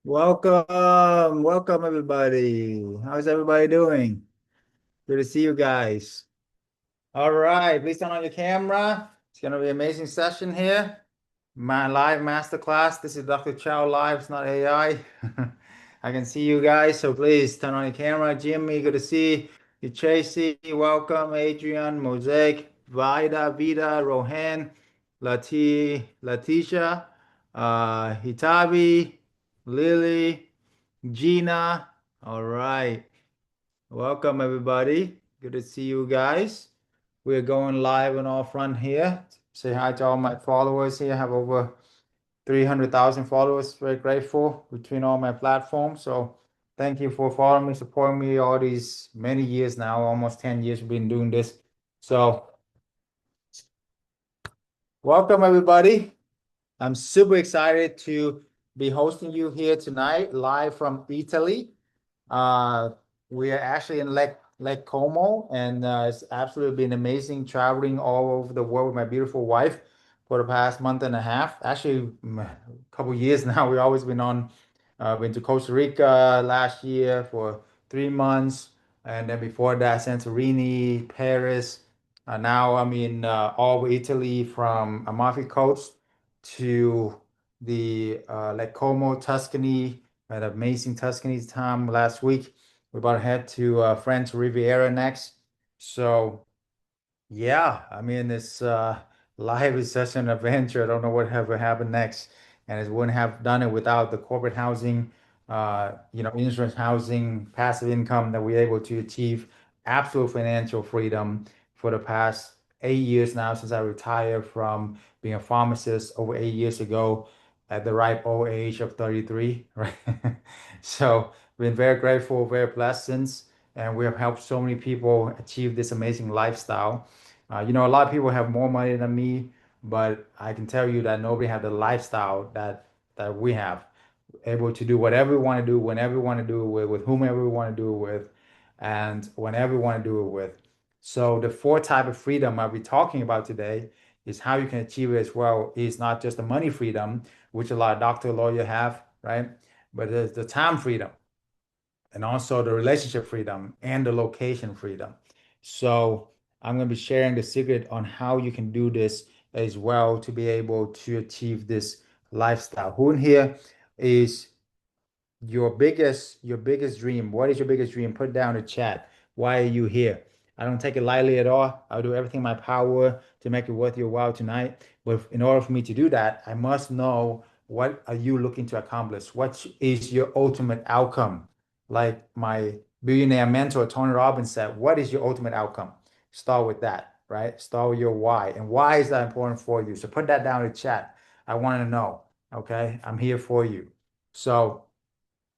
Welcome everybody. How's everybody doing? Good to see you guys. All right, please turn on your camera. It's gonna be an amazing session here. My live masterclass. This is Dr. Chau live, it's not AI. I can see you guys, so please turn on your camera. Jimmy, good to see you. Tracy, welcome. Adrian, Mosaic, Vida, Rohan, Letitia, Hitabi, Lily. Gina. All right. Welcome, everybody. Good to see you guys. We're going live on all front here. Say hi to all my followers here. I have over 300,000 followers. Very grateful between all my platforms. So thank you for following me, supporting me all these many years now, almost 10 years we've been doing this. So welcome, everybody. I'm super excited to be hosting you here tonight, live from Italy. Uh, we are actually in Lake Como, and it's absolutely been amazing traveling all over the world with my beautiful wife for the past month and a half. Actually, a couple years now. We've always been on. Been to Costa Rica last year for 3 months, and then before that, Santorini, Paris. Now I'm in all over Italy, from Amalfi Coast to the Lake Como, Tuscany. I had an amazing Tuscany time last week. We're about to head to French Riviera next. So yeah, I mean it's life is such an adventure. I don't know what ever happen next, and it wouldn't have done it without the corporate housing, insurance housing, passive income that we're able to achieve absolute financial freedom for the past 8 years now since I retired from being a pharmacist over 8 years ago at the ripe old age of 33, right? So been very grateful, very blessed since, and we have helped so many people achieve this amazing lifestyle. A lot of people have more money than me, but I can tell you that nobody have the lifestyle that we have. Able to do whatever we want to do, whenever we want to do it with whomever we want to do it with, and whenever we want to do it with. So the four type of freedom I'll be talking about today is how you can achieve it as well. Is not just the money freedom, which a lot of doctor, lawyer have, right? But there's the time freedom and also the relationship freedom and the location freedom. So I'm going to be sharing the secret on how you can do this as well to be able to achieve this lifestyle. Who in here is your biggest dream? What is your biggest dream? Put it down in the chat. Why are you here? I don't take it lightly at all. I'll do everything in my power to make it worth your while tonight. But in order for me to do that, I must know, what are you looking to accomplish? What is your ultimate outcome? Like my billionaire mentor, Tony Robbins, said, what is your ultimate outcome? Start with that, right? Start with your why. And why is that important for you? So put that down in the chat. I want to know. Okay. I'm here for you. So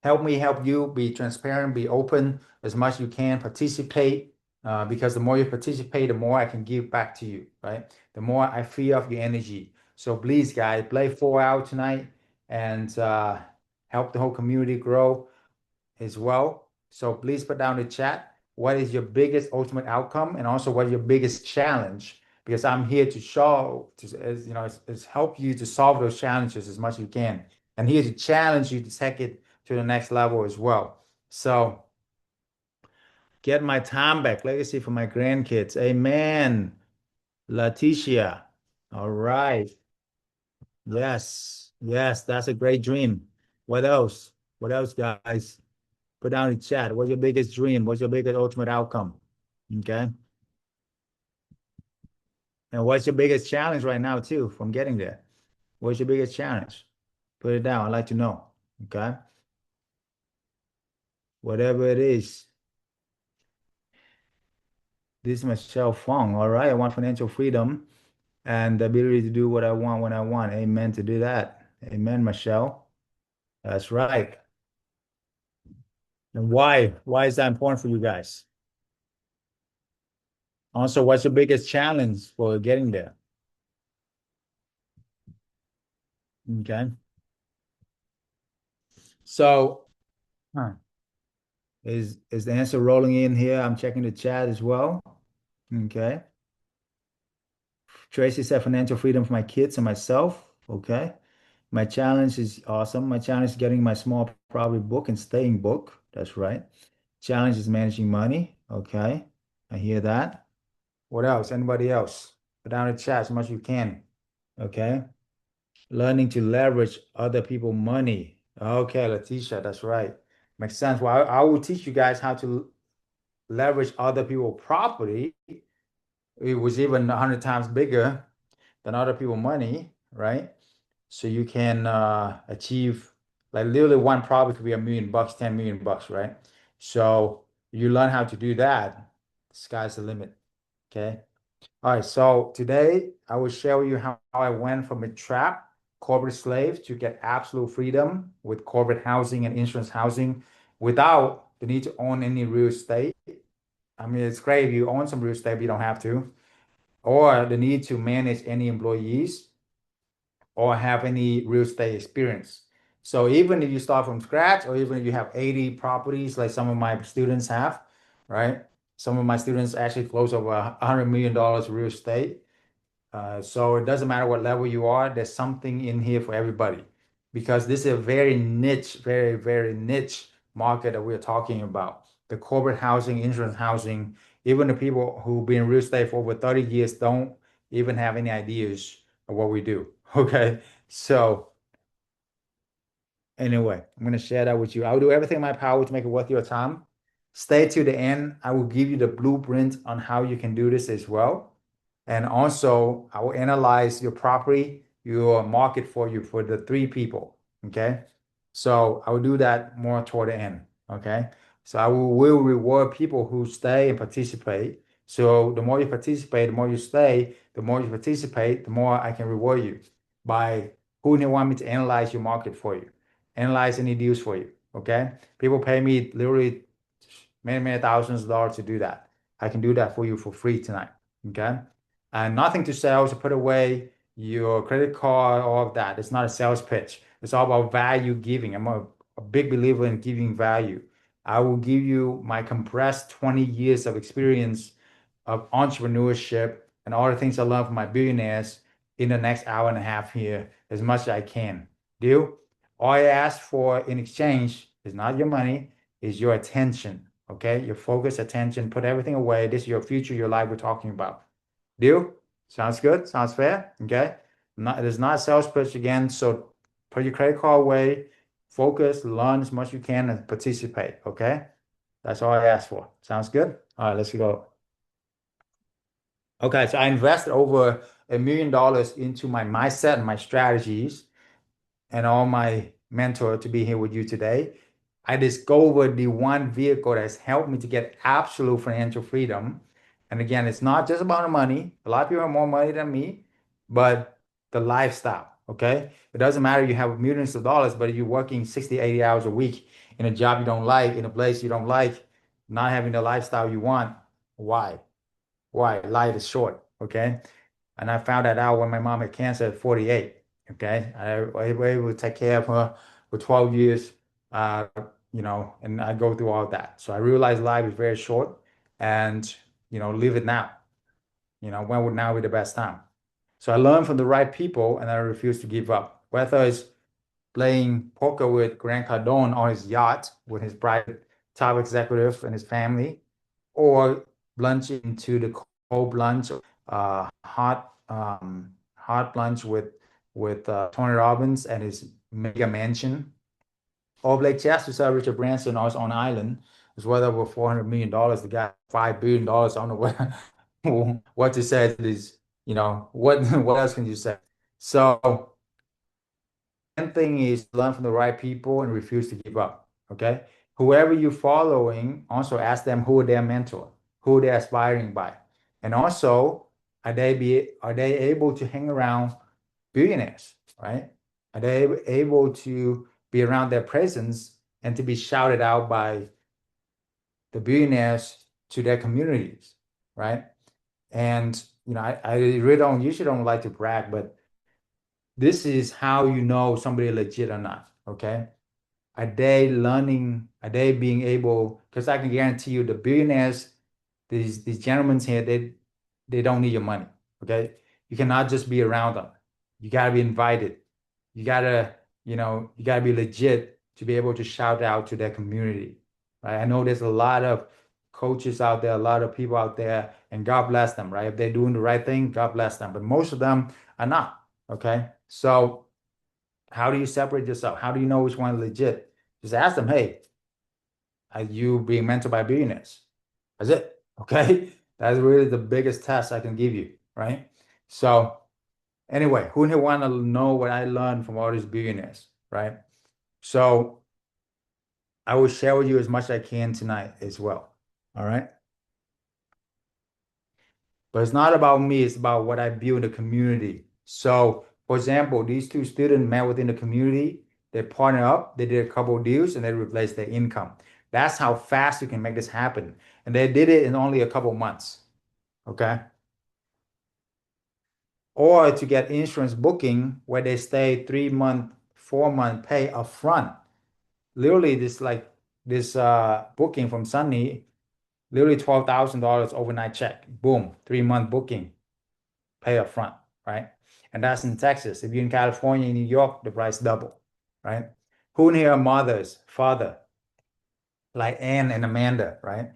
help me help you. Be transparent, be open as much as you can, participate, because the more you participate, the more I can give back to you, right? The more I free up your energy. So please, guys, play 4 hours tonight and help the whole community grow as well. So please put down in the chat, what is your biggest ultimate outcome, and also what is your biggest challenge? Because I'm here to show, is help you to solve those challenges as much as you can, and here to challenge you to take it to the next level as well. So get my time back, legacy for my grandkids. Amen. Leticia. All right. Yes. Yes, that's a great dream. What else? What else, guys? Put down in the chat. What's your biggest dream? What's your biggest ultimate outcome? Okay. And what's your biggest challenge right now, too, from getting there? What's your biggest challenge? Put it down. I'd like to know. Okay. Whatever it is. This is Michelle Fong. All right. I want financial freedom and the ability to do what I want when I want. Amen to do that. Amen, Michelle. That's right. And why? Why is that important for you guys? Also, what's your biggest challenge for getting there? Okay. So, huh, is the answer rolling in here? I'm checking the chat as well. Okay. Tracy said financial freedom for my kids and myself. Okay. My challenge is awesome. My challenge is getting my small property book and staying book. That's right. Challenge is managing money. Okay. I hear that. What else? Anybody else? Put down the chat as much as you can. Okay. Learning to leverage other people's money. Okay, Letitia, that's right. Makes sense. Well, I will teach you guys how to leverage other people's property. It was even 100 times bigger than other people's money, right? So you can achieve like literally one property could be $1 million, 10 million bucks, right? So you learn how to do that. The sky's the limit. Okay. All right, so today I will share with you how I went from a trap corporate slave to get absolute freedom with corporate housing and insurance housing without the need to own any real estate. I mean, it's great if you own some real estate, but you don't have to, or the need to manage any employees or have any real estate experience. So even if you start from scratch, or even if you have 80 properties, like some of my students have, right? Some of my students actually close over $100 million real estate. So it doesn't matter what level you are, there's something in here for everybody because this is a very niche, very, very niche market that we're talking about. The corporate housing, insurance housing, even the people who've been in real estate for over 30 years don't even have any ideas of what we do. Okay. So anyway, I'm going to share that with you. I will do everything in my power to make it worth your time. Stay to the end. I will give you the blueprint on how you can do this as well. And also, I will analyze your property, your market for you for the three people. Okay. So I will do that more toward the end. Okay. So will reward people who stay and participate. So the more you participate, the more you stay, the more you participate, the more I can reward you by who they want me to analyze your market for you, analyze any deals for you. Okay. People pay me literally many, many thousands of dollars to do that. I can do that for you for free tonight. Okay. And nothing to sell, to put away your credit card, all of that. It's not a sales pitch. It's all about value giving. I'm a big believer in giving value. I will give you my compressed 20 years of experience of entrepreneurship and all the things I learned from my billionaires in the next hour and a half here, as much as I can. Deal? All I ask for in exchange is not your money, is your attention. Okay? Your focus, attention, put everything away. This is your future, your life we're talking about. Deal? Sounds good? Sounds fair? Okay. Not, it is not a sales pitch again. So put your credit card away, focus, learn as much as you can, and participate. Okay. That's all I ask for. Sounds good? All right, let's go. Okay, so I invested over $1 million into my mindset and my strategies and all my mentor to be here with you today. I discovered the one vehicle that has helped me to get absolute financial freedom. And again, it's not just about the money. A lot of people have more money than me, but the lifestyle, okay? It doesn't matter you have millions of dollars, but if you're working 60, 80 hours a week in a job you don't like, in a place you don't like, not having the lifestyle you want, why? Why? Life is short, okay? And I found that out when my mom had cancer at 48. Okay. I was able to take care of her for 12 years, uh, and I go through all that. So I realized life is very short and, live it now. When would now be the best time? So I learned from the right people and I refuse to give up. Whether it's playing poker with Grant Cardone on his yacht with his private top executive and his family, or lunch into the cold lunch, hot lunch with Tony Robbins and his mega mansion, or Blake Chester saw Richard Branson on his own island. It's worth over $400 million. The guy $5 billion. I don't know what to say to this. What what else can you say? So one thing is learn from the right people and refuse to give up. Okay. Whoever you're following, also ask them who their mentor, who they're aspiring by. And also, are they able to hang around billionaires, right? Are they able to be around their presence and to be shouted out by the billionaires to their communities, right? And I really don't usually don't like to brag, but this is how you know somebody legit or not. Okay. Are they learning? Are they being able? Because I can guarantee you the billionaires, these gentlemen here, they don't need your money. Okay. You cannot just be around them. You got to be invited. you gotta, you gotta be legit to be able to shout out to their community, right? I know there's a lot of coaches out there, a lot of people out there, and God bless them, right? If they're doing the right thing, God bless them. But most of them are not, okay? So how do you separate yourself? How do you know which one is legit? Just ask them, hey, are you being mentored by billionaires? That's it, okay? That's really the biggest test I can give you, right? So anyway, who here want to know what I learned from all these billionaires, right? So I will share with you as much as I can tonight as well. All right. But it's not about me, it's about what I build in the community. So, for example, these two students met within the community, they partnered up, they did a couple of deals, and they replaced their income. That's how fast you can make this happen. And they did it in only a couple of months. Okay. Or to get insurance booking where they stay 3 month, 4 month pay upfront. Literally, this booking from Sunny, literally $12,000 overnight check. Boom, 3 month booking, pay up front, right? And that's in Texas. If you're in California, New York, the price double, right? Who in here are mothers, father, like Ann and Amanda, right?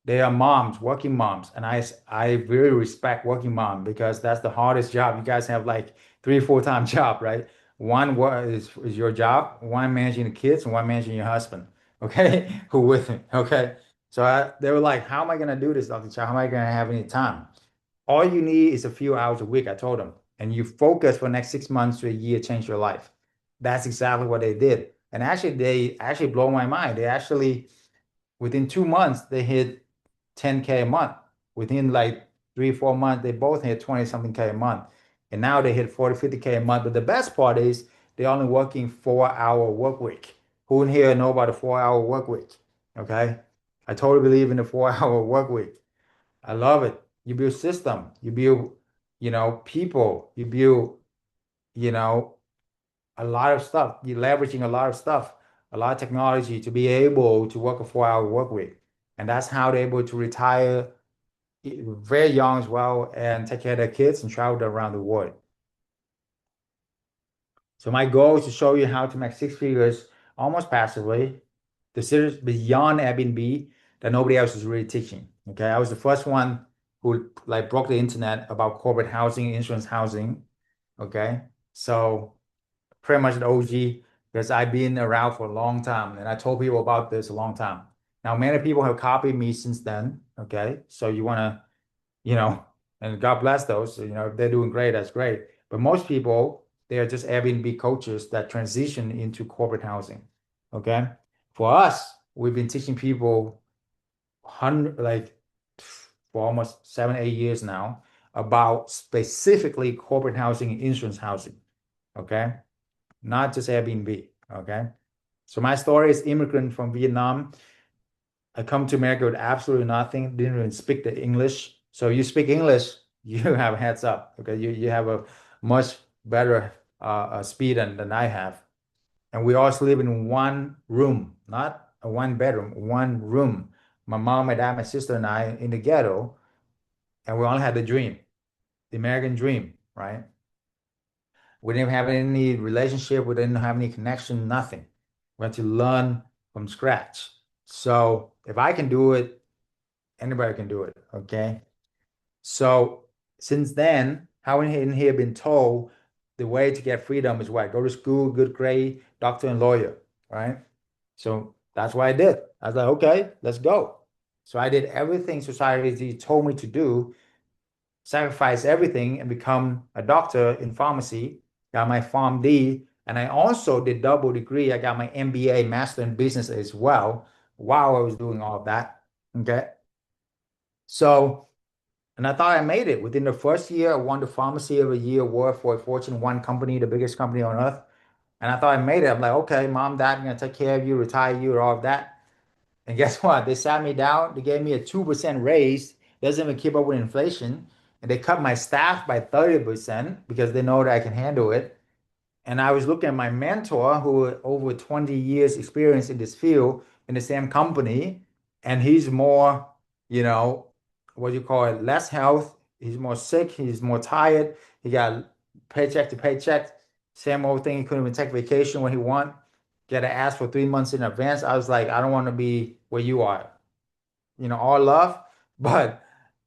They are moms, working moms, and I really respect working mom because that's the hardest job. You guys have like three, full-time job, right? One is your job, one managing the kids, and one managing your husband. Okay, who with me? Okay, so they were like, "How am I gonna do this, Dr. Chow? How am I gonna have any time?" All you need is a few hours a week, I told them, and you focus for the next 6 months to a year, change your life. That's exactly what they did, and actually, they actually blow my mind. They actually within 2 months, they hit 10K a month. Within like 3, 4 months, they both hit 20 something K a month. And now they hit 40, 50K a month. But the best part is they're only working 4 hour work week. Who in here know about a 4 hour work week? Okay. I totally believe in the 4 hour work week. I love it. You build system, you build, people, you build, you know, a lot of stuff. You're leveraging a lot of stuff, a lot of technology to be able to work a 4 hour work week. And that's how they're able to retire very young as well and take care of their kids and travel around the world. So my goal is to show you how to make six figures almost passively, the series beyond Airbnb that nobody else is really teaching. Okay. I was the first one who like broke the internet about corporate housing, insurance housing. Okay. So pretty much the OG because I've been around for a long time and I told people about this a long time. Now, many people have copied me since then. Okay. So you want to, you know, and God bless those, if they're doing great, that's great. But most people, they are just Airbnb coaches that transition into corporate housing. Okay. For us, we've been teaching people like for almost 7, 8 years now about specifically corporate housing and insurance housing. Okay. Not just Airbnb. Okay. So my story is immigrant from Vietnam. I come to America with absolutely nothing, didn't even speak the English. So you speak English, you have a heads up. Okay. You have a much better speed than I have. And we also live in one room, not a one bedroom, one room. My mom, my dad, my sister, and I in the ghetto, and we all had the dream, the American dream, right? We didn't have any relationship. We didn't have any connection, nothing. We had to learn from scratch. So if I can do it, anybody can do it. Okay. So since then, how in here been told the way to get freedom is what? Go to school, good grade, doctor and lawyer, right? So that's what I did. I was like, okay, let's go. So I did everything society told me to do, sacrifice everything and become a doctor in pharmacy, got my PharmD, and I also did double degree. I got my MBA, Master in Business as well, while I was doing all of that. Okay. So, and I thought I made it. Within the first year, I won the Pharmacy of the Year award for a Fortune 1 company, the biggest company on earth. And I thought I made it. I'm like, okay, mom, dad, I'm gonna take care of you, retire you, and all of that. And guess what? They sat me down. They gave me a 2% raise. Doesn't even keep up with inflation. And they cut my staff by 30% because they know that I can handle it. And I was looking at my mentor who had over 20 years experience in this field in the same company. And he's more, you know, what do you call it, less health. He's more sick. He's more tired. He got paycheck to paycheck. Same old thing. He couldn't even take vacation when he want. Get to ask for 3 months in advance. I was like, I don't want to be where you are. All love, but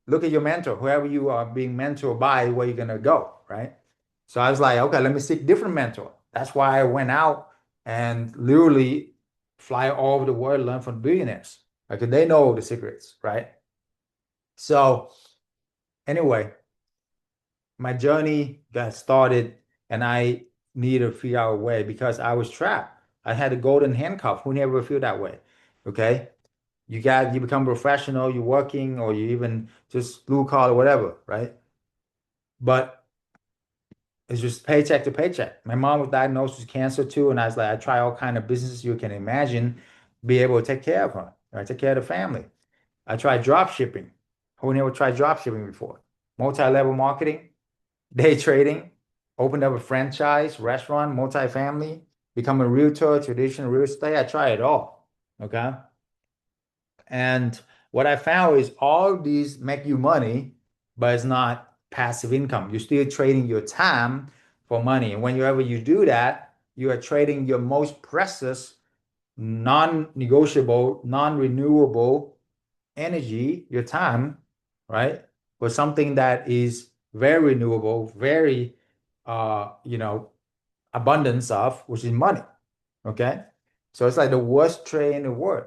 look at your mentor, whoever you are being mentored by, where you're gonna go, right? So I was like, okay, let me seek different mentor. That's why I went out and literally fly all over the world, learn from billionaires. Like they know the secrets, right? So anyway, my journey got started and I needed to figure out a way because I was trapped. I had a golden handcuff. Who never feel that way? Okay. You become professional, you're working, or you even just blue collar, whatever, right? But it's just paycheck to paycheck. My mom was diagnosed with cancer too, and I was like, I try all kind of businesses you can imagine, be able to take care of her, right? Take care of the family. I tried drop shipping. Who never tried drop shipping before? Multi-level marketing, day trading, opened up a franchise, restaurant, multi-family, become a realtor, traditional real estate. I tried it all. Okay. And what I found is all these make you money, but it's not passive income. You're still trading your time for money. And whenever you do that, you are trading your most precious, non-negotiable, non-renewable energy, your time, right? For something that is very renewable, very abundance of, which is money. Okay. So it's like the worst trade in the world.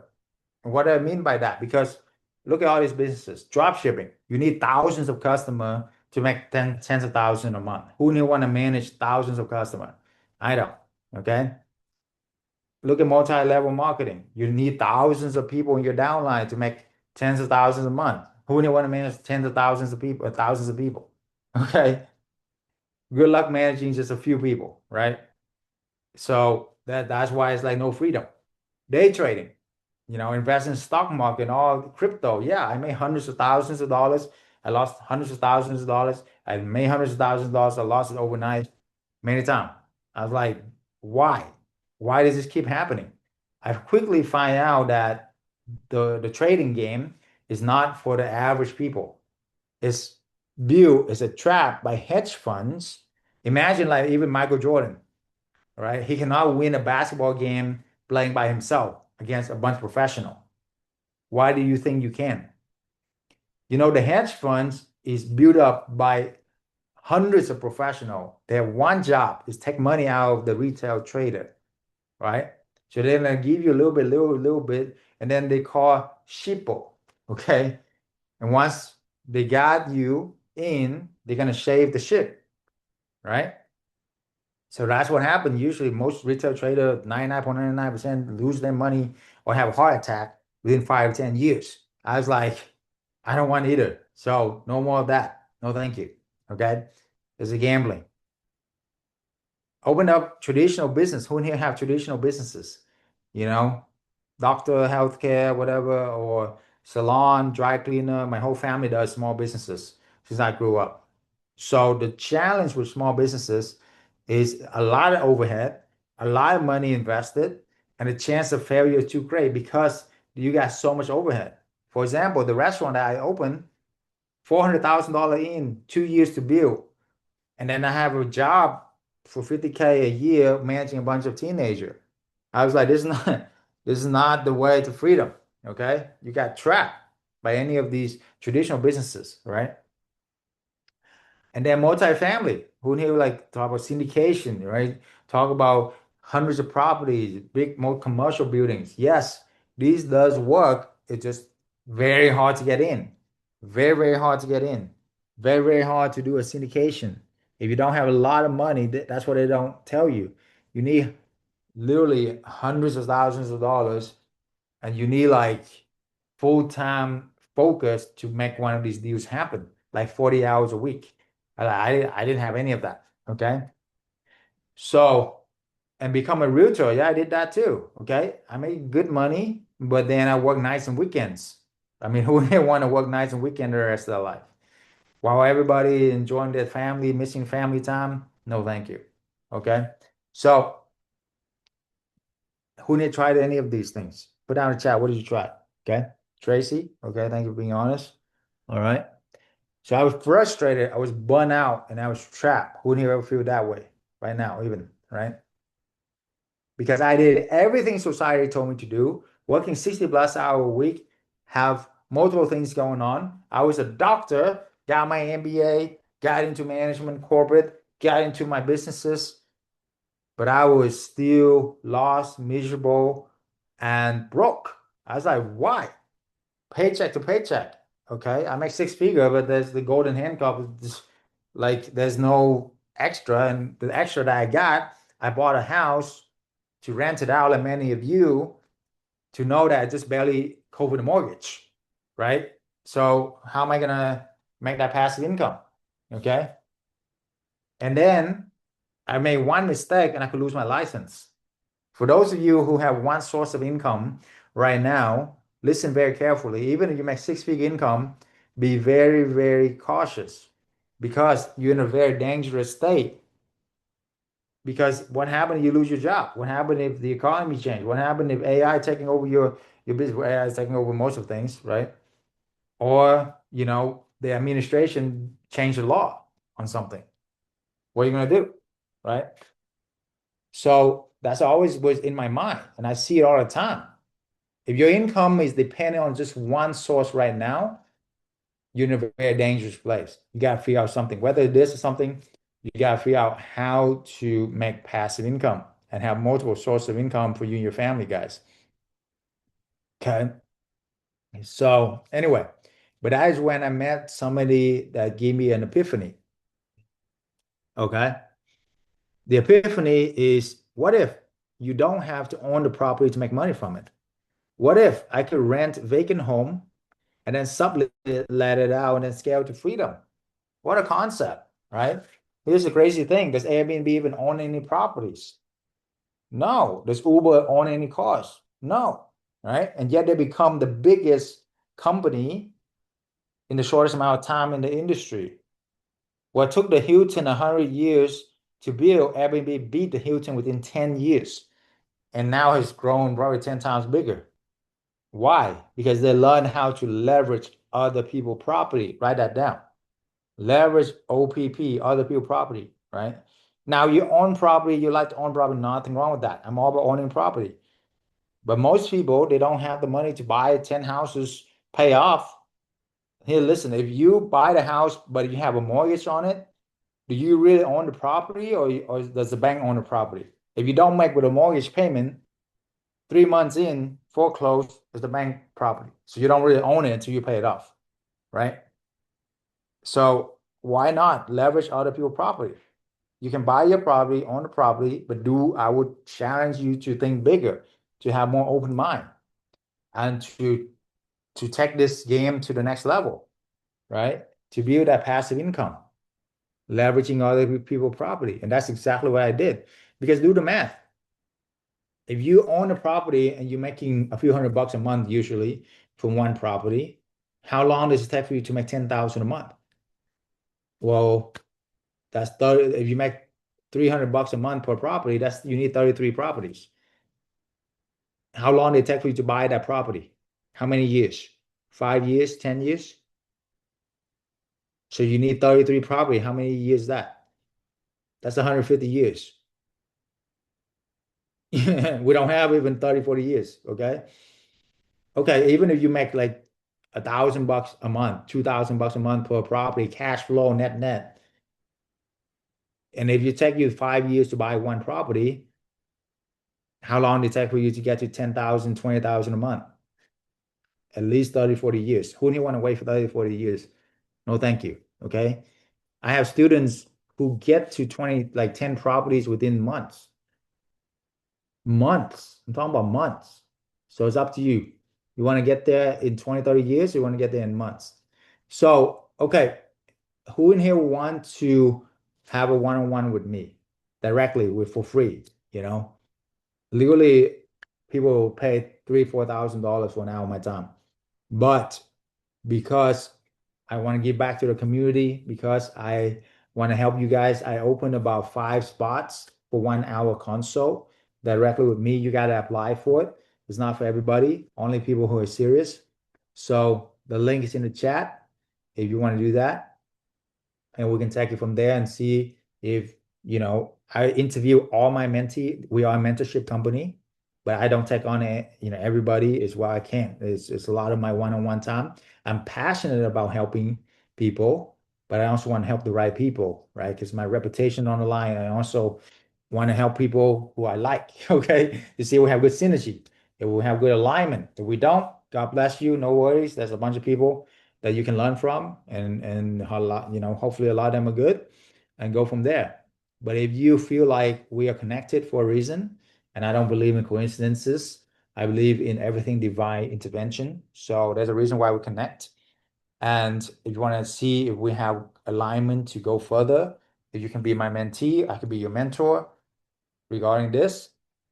What do I mean by that? Because look at all these businesses, drop shipping. You need thousands of customers to make tens of thousands a month. Who need want to manage thousands of customers? I don't. Okay. Look at multi-level marketing. You need thousands of people in your downline to make tens of thousands a month. Who need want to manage tens of thousands of people, thousands of people? Okay. Good luck managing just a few people, right? So that's why it's like no freedom. Day trading. Invest in stock market and all crypto. Yeah, I made hundreds of thousands of dollars. I lost hundreds of thousands of dollars. I made hundreds of thousands of dollars. I lost it overnight many times. I was like, why? Why does this keep happening? I quickly find out that the trading game is not for the average people. It's built as a trap by hedge funds. Imagine like even Michael Jordan, right? He cannot win a basketball game playing by himself against a bunch of professionals. Why do you think you can? The hedge funds is built up by hundreds of professionals. Their one job is take money out of the retail trader, right? So they're gonna give you a little bit, little bit, and then they call sheeple, okay? And once they got you in, they're gonna shave the shit, right? So that's what happened. Usually, most retail traders, 99.99% lose their money or have a heart attack within 5 to 10 years. I was like, I don't want either. So no more of that. No, thank you. Okay. It's a gambling. Open up traditional business. Who in here have traditional businesses? You know, doctor, healthcare, whatever, or salon, dry cleaner. My whole family does small businesses since I grew up. So the challenge with small businesses is a lot of overhead, a lot of money invested, and the chance of failure is too great because you got so much overhead. For example, the restaurant that I opened, $400,000 in 2 years to build. And then I have a job for 50K a year managing a bunch of teenagers. I was like, this is not this is not the way to freedom. Okay. You got trapped by any of these traditional businesses, right? And then multifamily, who here like talk about syndication, right? Talk about hundreds of properties, big more commercial buildings. Yes, these does work. It's just very hard to get in. Very, very hard to get in. Very, very hard to do a syndication. If you don't have a lot of money, that's what they don't tell you. You need literally hundreds of thousands of dollars, and you need like full-time focus to make one of these deals happen, like 40 hours a week. I didn't have any of that. Okay. So, and become a realtor. Yeah, I did that too. Okay. I made good money, but then I work nights and weekends. I mean, who didn't want to work nights and weekends the rest of their life? While everybody enjoying their family, missing family time? No, thank you. Okay. So, who didn't try any of these things? Put down in the chat. What did you try? Okay. Tracy. Okay. Thank you for being honest. All right. So I was frustrated. I was burnt out and I was trapped. Who didn't ever feel that way right now, even? right? Because I did everything society told me to do, working 60 plus hour a week, have multiple things going on. I was a doctor, got my MBA, got into management, corporate, got into my businesses, but I was still lost, miserable, and broke. I was like, why? Paycheck to paycheck. Okay, I make six figure, but there's the golden handcuff. Just like there's no extra, and the extra that I got, I bought a house to rent it out, like many of you, to know that I just barely cover the mortgage, right? So how am I gonna make that passive income? Okay, and then I made one mistake, and I could lose my license. For those of you who have one source of income right now, listen very carefully. Even if you make six-figure income, be very, very cautious because you're in a very dangerous state. Because what happened if you lose your job? What happened if the economy changed? What happened if AI taking over your business? Well, AI is taking over most of things, right? Or, the administration changed the law on something. What are you going to do? Right? So that's always was in my mind, and I see it all the time. If your income is dependent on just one source right now, you're in a very dangerous place. You got to figure out something, whether this is something, you got to figure out how to make passive income and have multiple sources of income for you and your family, guys. Okay. So anyway, but that is when I met somebody that gave me an epiphany. Okay. The epiphany is, what if you don't have to own the property to make money from it? What if I could rent vacant home and then sublet it, let it out, and then scale to freedom? What a concept, right? Here's the crazy thing. Does Airbnb even own any properties? No. Does Uber own any cars? No. Right? And yet they become the biggest company in the shortest amount of time in the industry. What took the Hilton 100 years to build, Airbnb beat the Hilton within 10 years and now has grown probably 10 times bigger. Why? Because they learn how to leverage other people's property. Write that down. Leverage OPP, other people's property, right? Now you own property, you like to own property, nothing wrong with that. I'm all about owning property. But most people, they don't have the money to buy 10 houses, pay off. Here, listen, if you buy the house, but you have a mortgage on it, do you really own the property or does the bank own the property? If you don't make with a mortgage payment, 3 months in, foreclosed is the bank property. So you don't really own it until you pay it off, right? So why not leverage other people's property? You can buy your property, own the property, but I would challenge you to think bigger, to have more open mind, and to take this game to the next level, right? To build that passive income, leveraging other people's property. And that's exactly what I did. Because do the math. If you own a property and you're making a few $100 a month usually from one property, how long does it take for you to make 10,000 a month? Well, that's 30. If you make $300 a month per property, you need 33 properties. How long did it take for you to buy that property? How many years? 5 years, 10 years? So you need 33 property. How many years is that? That's 150 years. We don't have even 30, 40 years. Okay. Okay. Even if you make like $1,000 a month, $2,000 a month per property, cash flow, net. And if you take you 5 years to buy one property, how long did it take for you to get to 10,000, 20,000 a month? At least 30, 40 years. Who do you want to wait for 30, 40 years? No, thank you. Okay. I have students who get to 20, like 10 properties within months. Months. I'm talking about months. So it's up to you. You want to get there in 20, 30 years, or you want to get there in months? So, okay, who in here want to have a one-on-one with me directly for free? Legally, people will pay $3,000, $4,000 for an hour of my time. But because I want to give back to the community, because I want to help you guys, I opened about 5 spots for 1 hour consult directly with me. You got to apply for it. It's not for everybody, only people who are serious. So the link is in the chat if you want to do that. And we can take it from there and see if, I interview all my mentee. We are a mentorship company, but I don't take on everybody is why I can't. It's a lot of my one-on-one time. I'm passionate about helping people, but I also want to help the right people, right? Because my reputation on the line. I also want to help people who I like, okay? To see we have good synergy, if we have good alignment. If we don't, God bless you, no worries. There's a bunch of people that you can learn from, and a lot, hopefully a lot of them are good, and go from there. But if you feel like we are connected for a reason, and I don't believe in coincidences, I believe in everything divine intervention. So there's a reason why we connect. And if you want to see if we have alignment to go further, if you can be my mentee, I could be your mentor regarding this,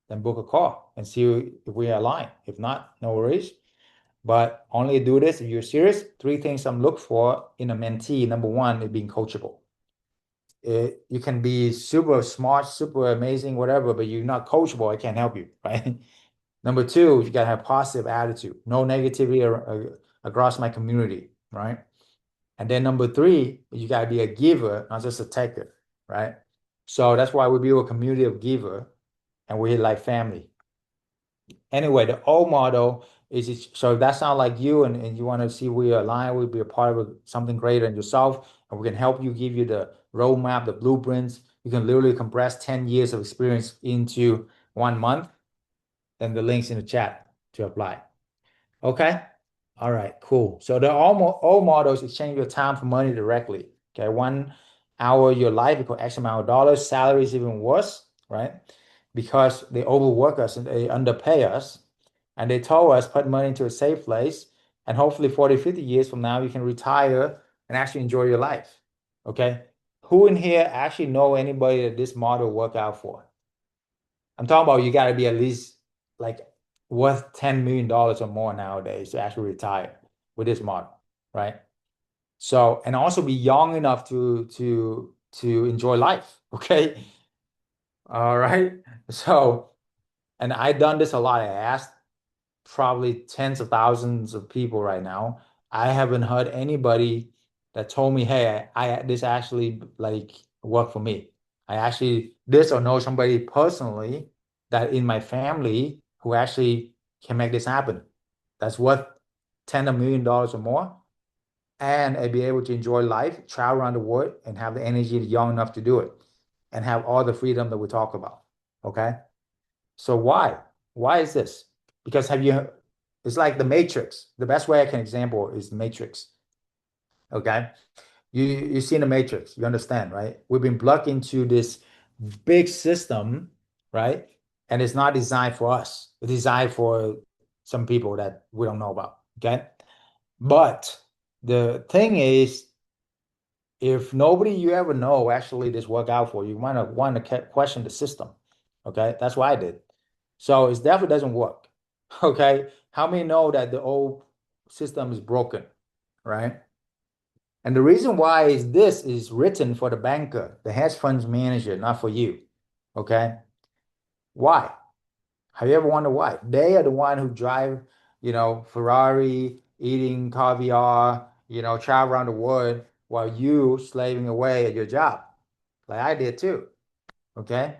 then book a call and see if we align. If not, no worries. But only do this if you're serious. Three things I'm look for in a mentee. Number one is being coachable. You can be super smart, super amazing, whatever, but you're not coachable, I can't help you, right? Number two, you gotta have positive attitude, no negativity across my community, right? And then number three, you gotta be a giver, not just a taker, right? So that's why we build a community of giver, and we're like family. Anyway, the old model is so if that sounds like you, and you want to see we align, we'll be a part of something greater than yourself, and we can help you, give you the roadmap, the blueprints. You can literally compress 10 years of experience into 1 month. Then the link's in the chat to apply. Okay. All right, cool. So the old models exchange your time for money directly. Okay, 1 hour of your life equal X amount of dollars. Salary is even worse, right? Because they overwork us and they underpay us. And they told us put money into a safe place. And hopefully 40, 50 years from now, you can retire and actually enjoy your life. Okay. Who in here actually know anybody that this model work out for? I'm talking about you got to be at least like worth $10 million or more nowadays to actually retire with this model, right? So, and also be young enough to enjoy life, okay? All right. So, and I've done this a lot. I asked probably tens of thousands of people right now. I haven't heard anybody that told me, hey, I this actually like worked for me. I actually this or know somebody personally that in my family who actually can make this happen. That's worth $10 million or more. And I'd be able to enjoy life, travel around the world, and have the energy young enough to do it and have all the freedom that we talk about. Okay. So why? Why is this? Because it's like the Matrix. The best way I can example is the Matrix. Okay. You see in the Matrix, you understand, right? We've been plugged into this big system, right? And it's not designed for us. It's designed for some people that we don't know about. Okay. But the thing is, if nobody you ever know actually this work out for you, you might want to question the system. Okay, that's what I did. So it definitely doesn't work. Okay, how many know that the old system is broken, right? And the reason why is this is written for the banker, the hedge funds manager, not for you. Okay, why? Have you ever wondered why? They are the one who drive, Ferrari, eating caviar, travel around the world while you slaving away at your job, like I did too. Okay.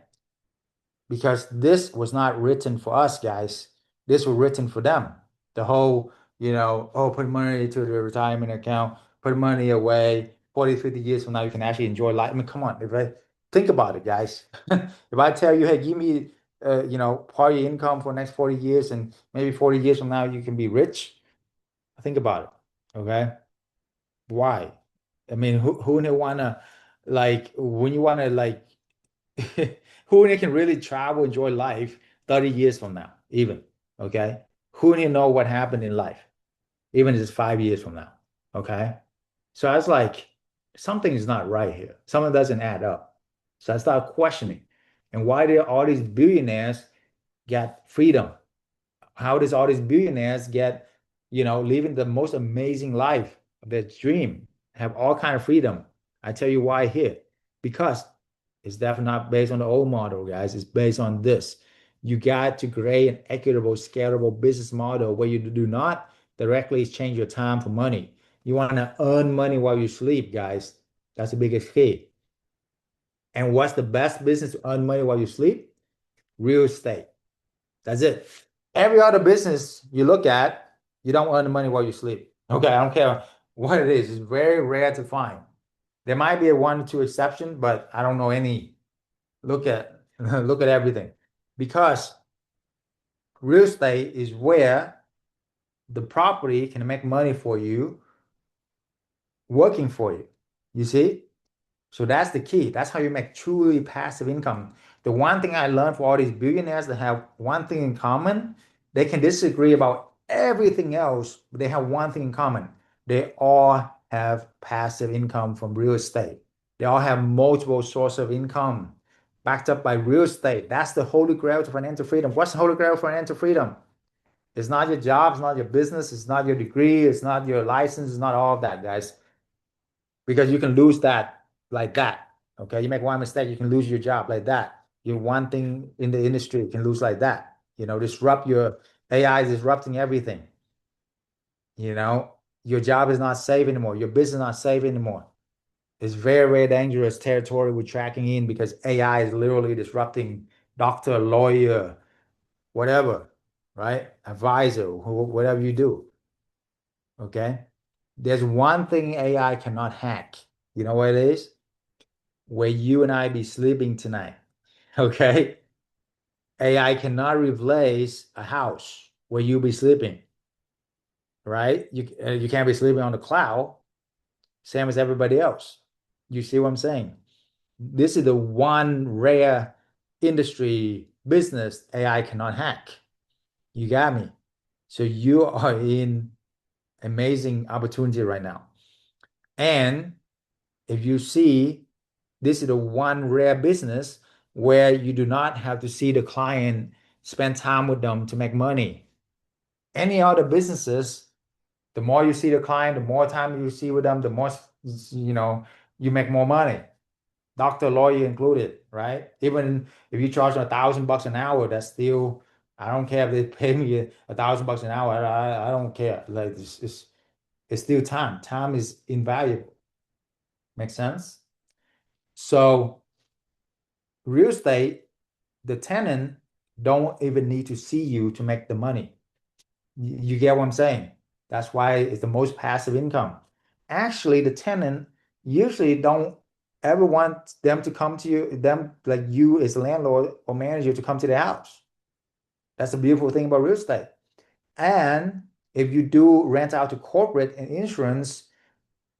Because this was not written for us, guys. This was written for them. The whole, oh, put money into the retirement account, put money away. 40, 50 years from now, you can actually enjoy life. I mean, come on, if I think about it, guys. If I tell you, hey, give me, part of your income for the next 40 years, and maybe 40 years from now, you can be rich. Think about it. Okay. Why? I mean, who would wanna like when you wanna like who can really travel, enjoy life 30 years from now, even. Okay. Who can know what happened in life, even if it's 5 years from now. Okay. So I was like, something is not right here. Something doesn't add up. So I started questioning. And why did all these billionaires get freedom? How does all these billionaires get, living the most amazing life of their dream, have all kind of freedom? I tell you why here. Because it's definitely not based on the old model, guys. It's based on this. You got to create an equitable, scalable business model where you do not directly exchange your time for money. You want to earn money while you sleep, guys. That's the biggest key. And what's the best business to earn money while you sleep? Real estate. That's it. Every other business you look at, you don't earn the money while you sleep. Okay, I don't care what it is. It's very rare to find. There might be a one or two exception, but I don't know any. Look at look at everything. Because real estate is where the property can make money for you, working for you. You see? So that's the key. That's how you make truly passive income. The one thing I learned for all these billionaires that have one thing in common, they can disagree about everything else, but they have one thing in common. They all have passive income from real estate. They all have multiple sources of income backed up by real estate. That's the holy grail to financial freedom. What's the holy grail of financial freedom? It's not your job, it's not your business, it's not your degree, it's not your license, it's not all of that, guys, because you can lose that like that. Okay, you make one mistake, you can lose your job like that. You're one thing in the industry, you can lose like that. Disrupt your AI is disrupting everything. Your job is not safe anymore. Your business is not safe anymore. It's very, very dangerous territory we're tracking in because AI is literally disrupting doctor, lawyer, whatever, right? Advisor, whatever you do. Okay. There's one thing AI cannot hack. You know what it is? Where you and I be sleeping tonight. Okay. AI cannot replace a house where you be sleeping, right? You can't be sleeping on the cloud, same as everybody else. You see what I'm saying? This is the one rare industry business AI cannot hack. You got me. So you are in amazing opportunity right now. And if you see, this is the one rare business where you do not have to see the client, spend time with them to make money. Any other businesses, the more you see the client, the more time you see with them, the more you make more money. Doctor, lawyer included, right? Even if you charge them $1,000 an hour, that's still, I don't care if they pay me $1,000 an hour. I don't care. Like it's still time. Time is invaluable. Make sense? So real estate, the tenant don't even need to see you to make the money. You get what I'm saying? That's why it's the most passive income. Actually, the tenant usually don't ever want them to come to you, them like you as a landlord or manager to come to their house. That's the beautiful thing about real estate. And if you do rent out to corporate and insurance,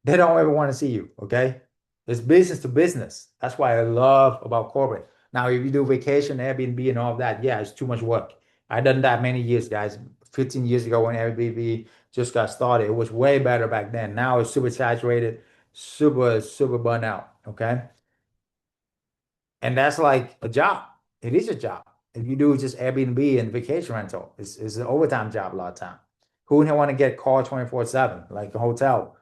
they don't ever want to see you, okay? It's business to business. That's why I love about corporate. Now, if you do vacation, Airbnb and all of that, yeah, it's too much work. I done that many years, guys. 15 years ago when Airbnb just got started, it was way better back then. Now it's super saturated, super, super burnout, okay? And that's like a job. It is a job. If you do just Airbnb and vacation rental, it's an overtime job a lot of time. Who would want to get called 24/7, like a hotel?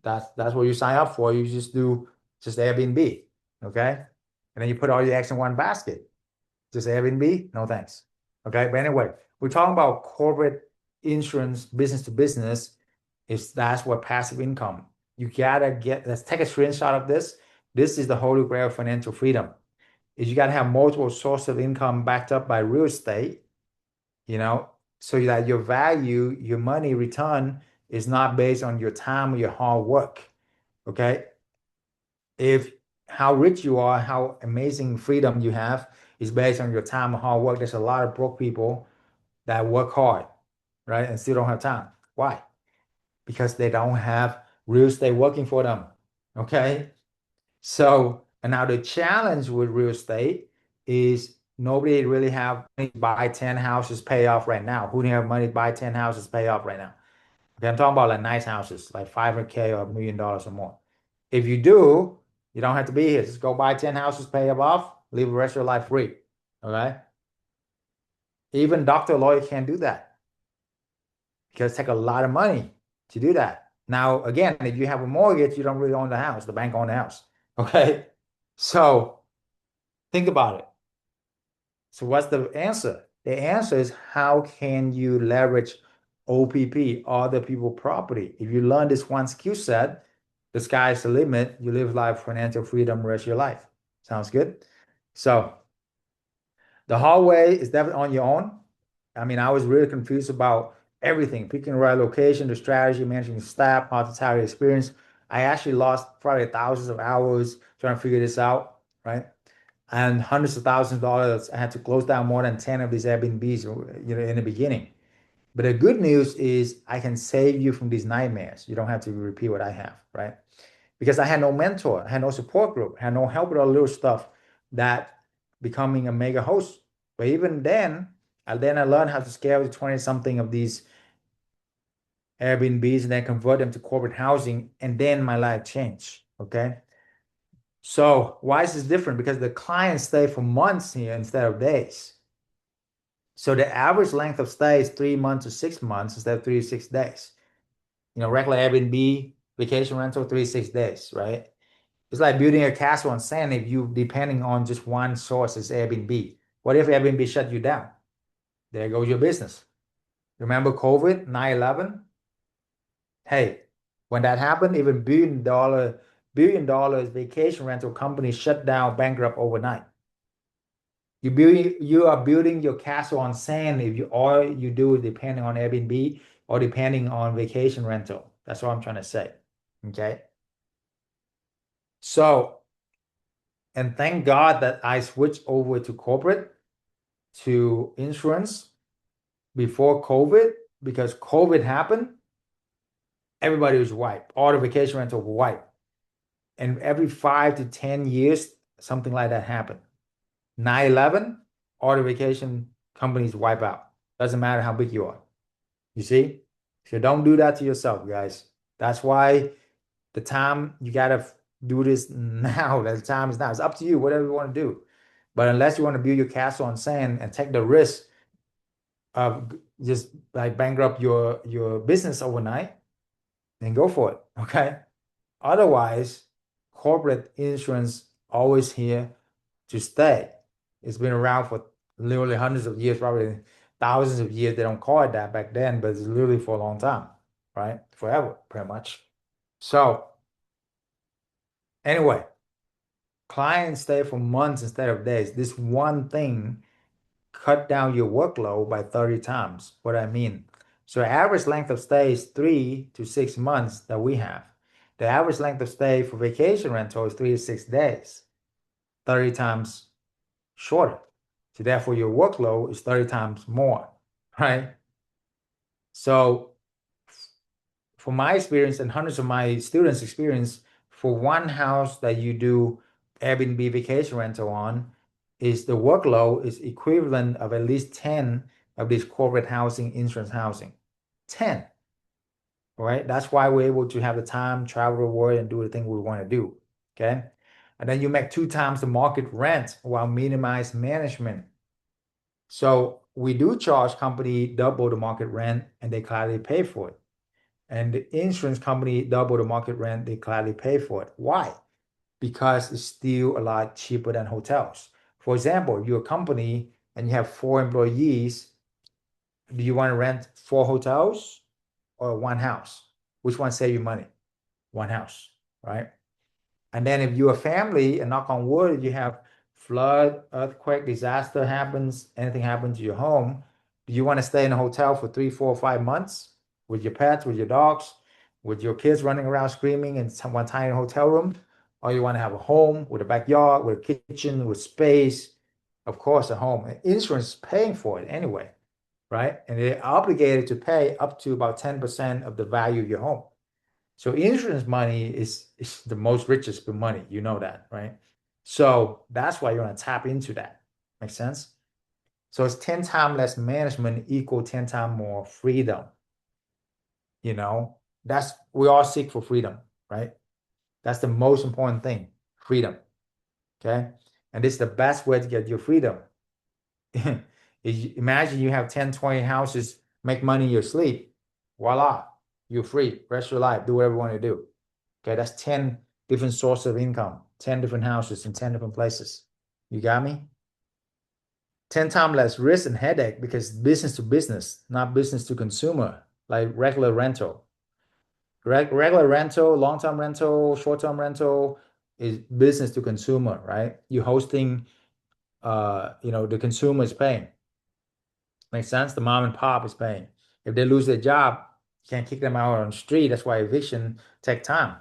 That's what you sign up for. You just do just Airbnb, okay? And then you put all your eggs in one basket. Just Airbnb? No thanks. Okay, but anyway, we're talking about corporate insurance, business to business. That's what passive income. You gotta let's take a screenshot of this. This is the holy grail of financial freedom. Is you gotta have multiple sources of income backed up by real estate, you know, so that your value, your money return is not based on your time or your hard work. Okay. If how rich you are, how amazing freedom you have is based on your time and hard work. There's a lot of broke people that work hard, right? And still don't have time. Why? Because they don't have real estate working for them. Okay. So, and now the challenge with real estate is nobody really have money to buy 10 houses pay off right now. Who do you have money to buy 10 houses pay off right now? Okay, I'm talking about like nice houses, like 500K or $1 million or more. If you do, you don't have to be here. Just go buy 10 houses, pay them off, live the rest of your life free. Okay. Even doctor lawyer can't do that because it takes a lot of money to do that. Now, again, if you have a mortgage, you don't really own the house. The bank owns the house. Okay. So think about it. So what's the answer? The answer is how can you leverage OPP, other people property? If you learn this one skill set, the sky's the limit. You live life, financial freedom, rest of your life. Sounds good. So the hallway is definitely on your own. I mean, I was really confused about everything, picking the right location, the strategy, managing the staff, hospitality experience. I actually lost probably thousands of hours trying to figure this out, right? And hundreds of thousands of dollars. I had to close down more than 10 of these Airbnbs, in the beginning. But the good news is I can save you from these nightmares. You don't have to repeat what I have, right? Because I had no mentor, I had no support group, I had no help with all the little stuff that becoming a mega host. But even then, I learned how to scale to 20 something of these Airbnbs and then convert them to corporate housing. And then my life changed. Okay. So why is this different? Because the clients stay for months here instead of days. So the average length of stay is 3 months to 6 months instead of 3 to 6 days. Regular Airbnb, vacation rental, 3 to 6 days, right? It's like building a castle on sand if you depending on just one source as Airbnb. What if Airbnb shut you down? There goes your business. Remember COVID, 9/11? Hey, when that happened, even billion dollars vacation rental companies shut down bankrupt overnight. You are building your castle on sand if you all you do is depending on Airbnb or depending on vacation rental. That's what I'm trying to say. Okay. So, and thank God that I switched over to corporate to insurance before COVID because COVID happened. Everybody was wiped. All the vacation rental were wiped. And every 5 to 10 years, something like that happened. 9/11, all the vacation companies wipe out. Doesn't matter how big you are. You see? So don't do that to yourself, guys. That's why the time you gotta do this now. The time is now. It's up to you, whatever you want to do. But unless you want to build your castle on sand and take the risk of just like bankrupt your business overnight, then go for it. Okay. Otherwise, corporate insurance always here to stay. It's been around for literally hundreds of years, probably thousands of years. They don't call it that back then, but it's literally for a long time, right? Forever, pretty much. So anyway, clients stay for months instead of days. This one thing cut down your workload by 30 times. What I mean. So average length of stay is 3 to 6 months that we have. The average length of stay for vacation rental is 3 to 6 days, 30 times shorter. So therefore your workload is 30 times more, right? So from my experience and hundreds of my students' experience, for one house that you do Airbnb vacation rental on, is the workload is equivalent of at least 10 of this corporate housing, insurance housing. 10, right? That's why we're able to have the time, travel the world, and do the thing we want to do. Okay. And then you make 2 times the market rent while minimize management. So we do charge company double the market rent and they gladly pay for it. And the insurance company double the market rent, they gladly pay for it. Why? Because it's still a lot cheaper than hotels. For example, if you're a company and you have 4 employees, do you want to rent 4 hotels or one house? Which one save you money? One house, right? And then if you're a family, and knock on wood, you have flood, earthquake, disaster happens, anything happens to your home, do you want to stay in a hotel for 3, 4, 5 months with your pets, with your dogs, with your kids running around screaming in one tiny hotel room? Or you want to have a home with a backyard, with a kitchen, with space? Of course, a home. And insurance is paying for it anyway, right? And they're obligated to pay up to about 10% of the value of your home. So insurance money is the most richest money. You know that, right? So that's why you want to tap into that. Make sense? So it's 10 times less management equal 10 times more freedom. That's we all seek for freedom, right? That's the most important thing, freedom. Okay. And this is the best way to get your freedom. Imagine you have 10, 20 houses, make money in your sleep. Voila, you're free. Rest your life. Do whatever you want to do. Okay, that's 10 different sources of income, 10 different houses in 10 different places. You got me? 10 times less risk and headache because business to business, not business to consumer, like regular rental. Regular rental, long-term rental, short-term rental, is business to consumer, right? You're hosting, the consumer is paying. Makes sense? The mom and pop is paying. If they lose their job, you can't kick them out on the street. That's why eviction take time.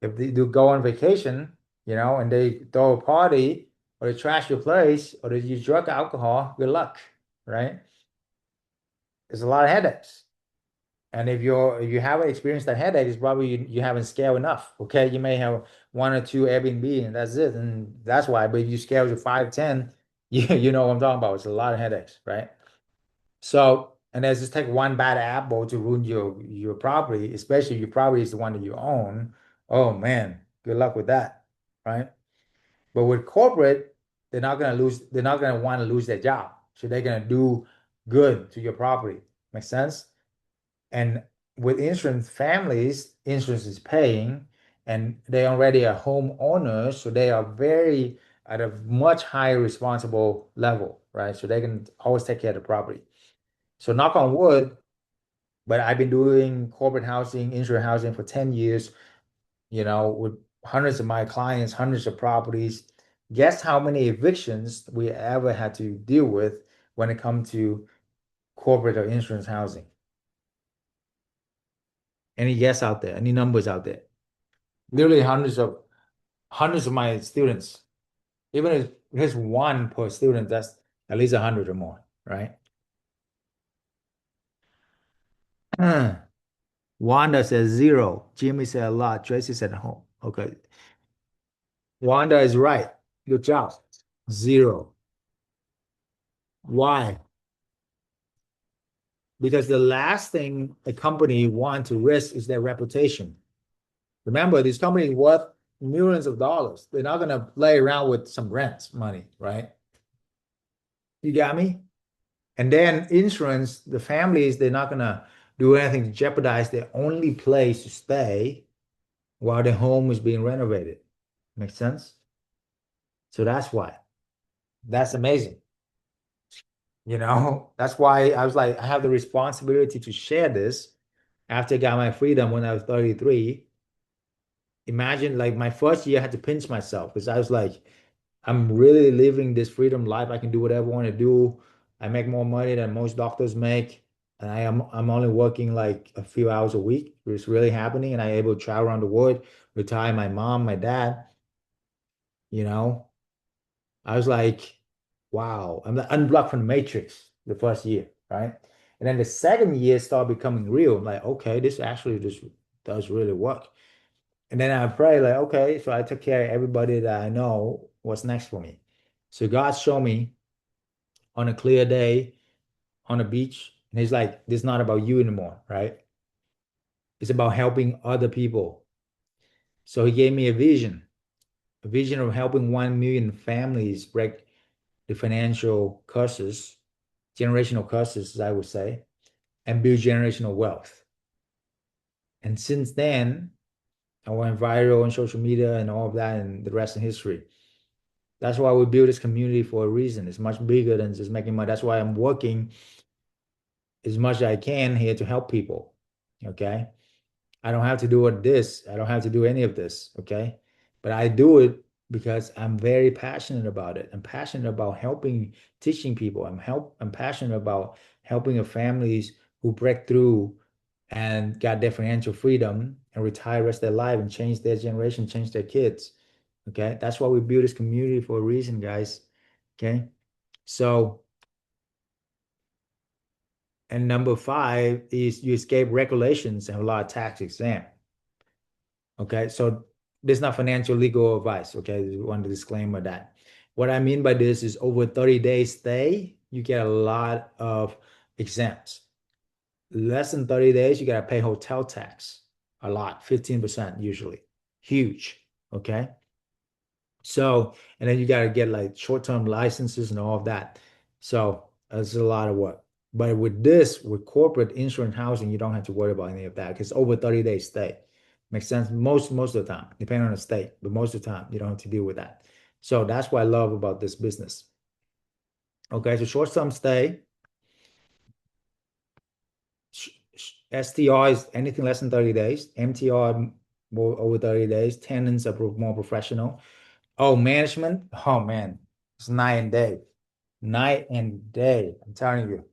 If they do go on vacation, and they throw a party or they trash your place or they use drug alcohol, good luck, right? There's a lot of headaches. And if you haven't experienced that headache, it's probably you haven't scaled enough. Okay. You may have one or two Airbnb and that's it. And that's why, but if you scale to 5, 10, you know what I'm talking about. It's a lot of headaches, right? So, and there's just take one bad apple to ruin your property, especially if your property is the one that you own. Oh man, good luck with that, right? But with corporate, they're not gonna want to lose their job. So they're gonna do good to your property. Make sense? And with insurance families, insurance is paying and they already are homeowners, so they are very at a much higher responsible level, right? So they can always take care of the property. So knock on wood, but I've been doing corporate housing, insurance housing for 10 years, with hundreds of my clients, hundreds of properties. Guess how many evictions we ever had to deal with when it comes to corporate or insurance housing? Any guess out there? Any numbers out there? Literally hundreds of my students. Even if there's one per student, that's at least 100 or more, right? Wanda says zero. Jimmy said a lot. Tracy said home. Okay. Wanda is right. Good job. Zero. Why? Because the last thing a company want to risk is their reputation. Remember, these companies worth millions of dollars. They're not gonna play around with some rent money, right? You got me? And then insurance, the families, they're not gonna do anything to jeopardize their only place to stay while the home is being renovated. Makes sense? So that's why. That's amazing. That's why I was like, I have the responsibility to share this after I got my freedom when I was 33. Imagine like my first year, I had to pinch myself because I was like, I'm really living this freedom life. I can do whatever I want to do. I make more money than most doctors make. And I'm only working like a few hours a week. It's really happening. And I'm able to travel around the world, retire my mom, my dad, you know. I was like, wow, I'm unblocked from the matrix the first year, right? And then the second year started becoming real. I'm like, okay, this actually just does really work. And then I pray, like, okay, so I took care of everybody that I know what's next for me. So God showed me on a clear day on a beach, and He's like, this is not about you anymore, right? It's about helping other people. So He gave me a vision of helping 1 million families break the financial curses, generational curses, as I would say, and build generational wealth. And since then, I went viral on social media and all of that, and the rest in history. That's why we build this community for a reason. It's much bigger than just making money. That's why I'm working as much as I can here to help people. Okay. I don't have to do this. I don't have to do any of this. Okay. But I do it because I'm very passionate about it. I'm passionate about helping, teaching people. I'm passionate about helping the families who break through and got their financial freedom and retire rest of their life and change their generation, change their kids. Okay. That's why we build this community for a reason, guys. Okay. So, and number five is you escape regulations and a lot of tax exempt. Okay. So this is not financial legal advice. Okay. Just want to disclaimer that. What I mean by this is over 30 days stay, you get a lot of exempts. Less than 30 days, you got to pay hotel tax a lot, 15% usually. Huge. Okay. So, and then you got to get like short-term licenses and all of that. So it's a lot of work. But with corporate insurance housing, you don't have to worry about any of that because over 30 days stay. Makes sense most of the time, depending on the state, but most of the time you don't have to deal with that. So that's what I love about this business. Okay, so short-term stay, STR is anything less than 30 days. MTR over 30 days. Tenants are more professional. Oh, management. Oh man, it's night and day. Night and day. I'm telling you.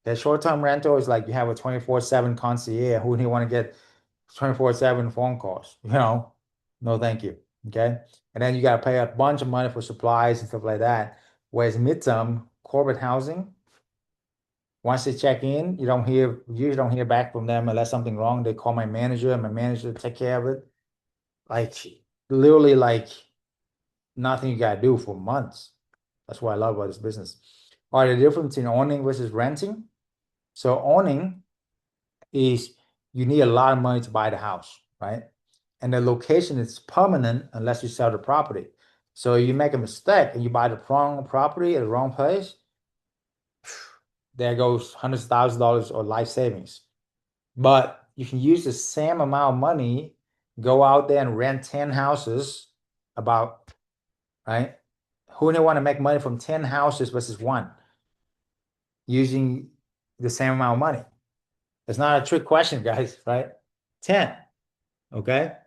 That short-term rental is like you have a 24/7 concierge who you want to get 24/7 phone calls, No, thank you. Okay. And then you got to pay a bunch of money for supplies and stuff like that. Whereas midterm corporate housing, once they check in, usually don't hear back from them unless something wrong. They call my manager and my manager take care of it. Like literally like nothing you gotta do for months. That's what I love about this business. All right, the difference in owning versus renting. So owning is you need a lot of money to buy the house, right? And the location is permanent unless you sell the property. So you make a mistake and you buy the wrong property at the wrong place, there goes hundreds of thousands of dollars or life savings. But you can use the same amount of money, go out there and rent 10 houses about, right? Who would want to make money from 10 houses versus one using the same amount of money? It's not a trick question, guys, right? 10, okay?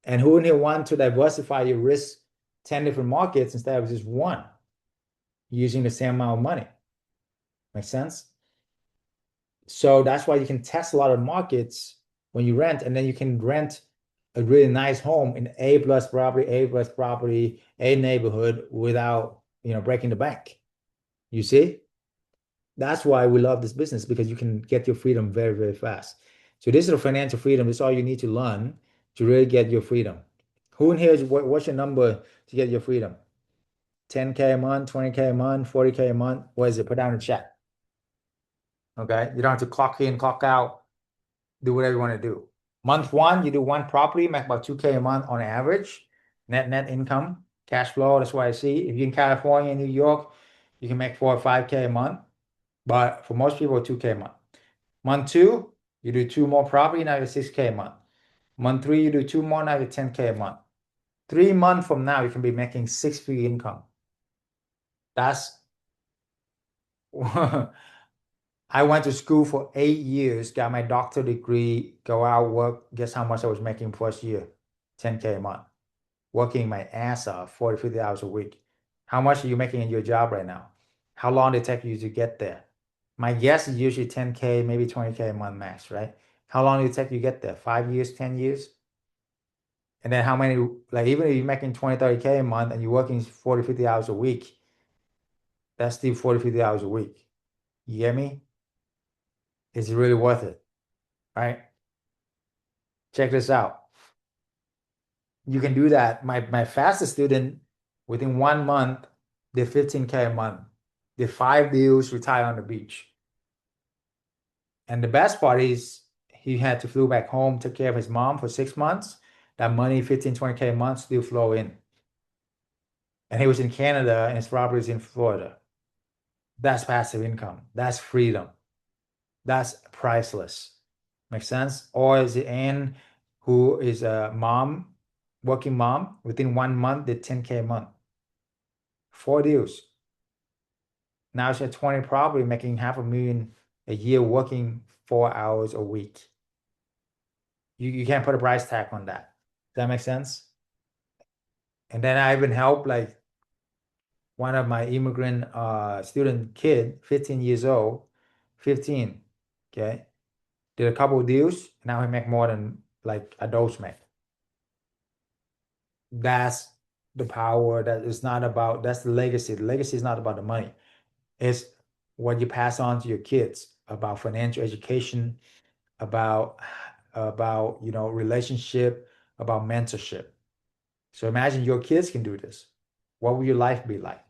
And who wouldn't want to diversify your risk 10 different markets instead of just one using the same amount of money? Make sense? So that's why you can test a lot of markets when you rent, and then you can rent a really nice home in A plus property, A plus property, A neighborhood without, breaking the bank. You see? That's why we love this business because you can get your freedom very, very fast. So this is a financial freedom. This is all you need to learn to really get your freedom. Who in here is what's your number to get your freedom? 10K a month, 20K a month, 40K a month. What is it? Put down in the chat. Okay. You don't have to clock in, clock out, do whatever you want to do. Month one, you do one property, make about 2K a month on average. Net income, cash flow. That's what I see. If you're in California, New York, you can make 4 or 5K a month. But for most people, 2K a month. Month two, you do two more property, now you're 6K a month. Month three, you do two more, now you're 10K a month. 3 months from now, you can be making six-figure income. That's I went to school for 8 years, got my doctorate degree, go out, work. Guess how much I was making first year? 10K a month. Working my ass off, 40, 50 hours a week. How much are you making in your job right now? How long did it take you to get there? My guess is usually 10K, maybe 20K a month max, right? How long did it take you to get there? 5 years, 10 years? And then how many, like even if you're making 20, 30K a month and you're working 40, 50 hours a week, that's still 40, 50 hours a week. You get me? It's really worth it, right? Check this out. You can do that. My fastest student within 1 month did 15K a month, did 5 deals, retire on the beach. And the best part is he had to flew back home, took care of his mom for 6 months. That money, 15, 20K a month, still flow in. And he was in Canada and his property is in Florida. That's passive income. That's freedom. That's priceless. Make sense? Or is it Anne, who is a mom, working mom, within 1 month did 10K a month. 4 deals. Now she's at 20 property, making $500,000 a year, working 4 hours a week. You can't put a price tag on that. Does that make sense? And then I even helped like one of my immigrant student kid, 15 years old, 15, okay? Did a couple of deals, now he make more than like adults make. That's the power. That is not about, that's the legacy. The legacy is not about the money. It's what you pass on to your kids about financial education, about relationship, about mentorship. So imagine your kids can do this. What will your life be like?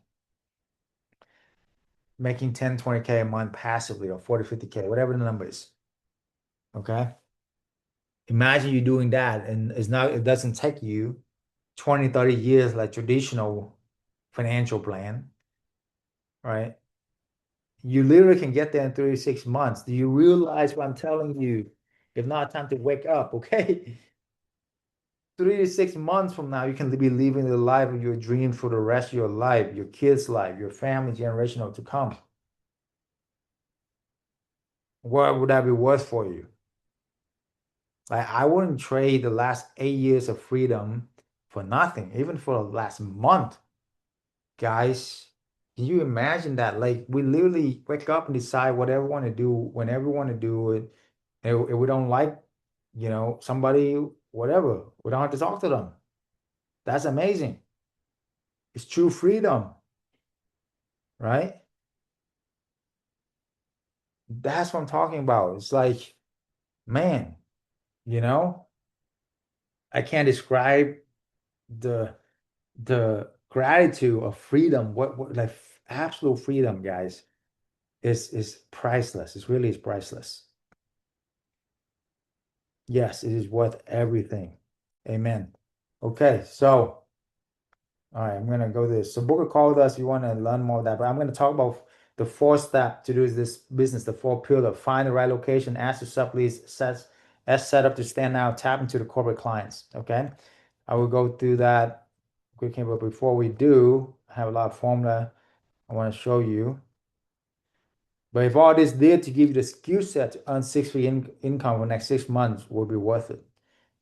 Making 10, 20K a month passively or 40, 50K, whatever the number is. Okay. Imagine you doing that and it doesn't take you 20, 30 years like traditional financial plan, right? You literally can get there in 36 months. Do you realize what I'm telling you? If not, time to wake up, okay? 3 to 6 months from now, you can be living the life of your dreams for the rest of your life, your kids' life, your family generational to come. What would that be worth for you? Like I wouldn't trade the last 8 years of freedom for nothing, even for the last month. Guys, can you imagine that? Like we literally wake up and decide whatever we want to do, whenever we want to do it. And if we don't like, somebody, whatever, we don't have to talk to them. That's amazing. It's true freedom, right? That's what I'm talking about. It's like, man, you know, I can't describe the gratitude of freedom. What like absolute freedom, guys, is priceless. It really is priceless. Yes, it is worth everything. Amen. Okay, so all right, I'm gonna go this. So Booker called us. You want to learn more of that, but I'm gonna talk about the fourth step to do this business, the four pillar: find the right location, ask to sublease, set up to stand out, tap into the corporate clients. Okay, I will go through that quickly, but before we do, I have a lot of formula I want to show you. But if all this did to give you the skill set to earn six-figure income for the next 6 months, will be worth it.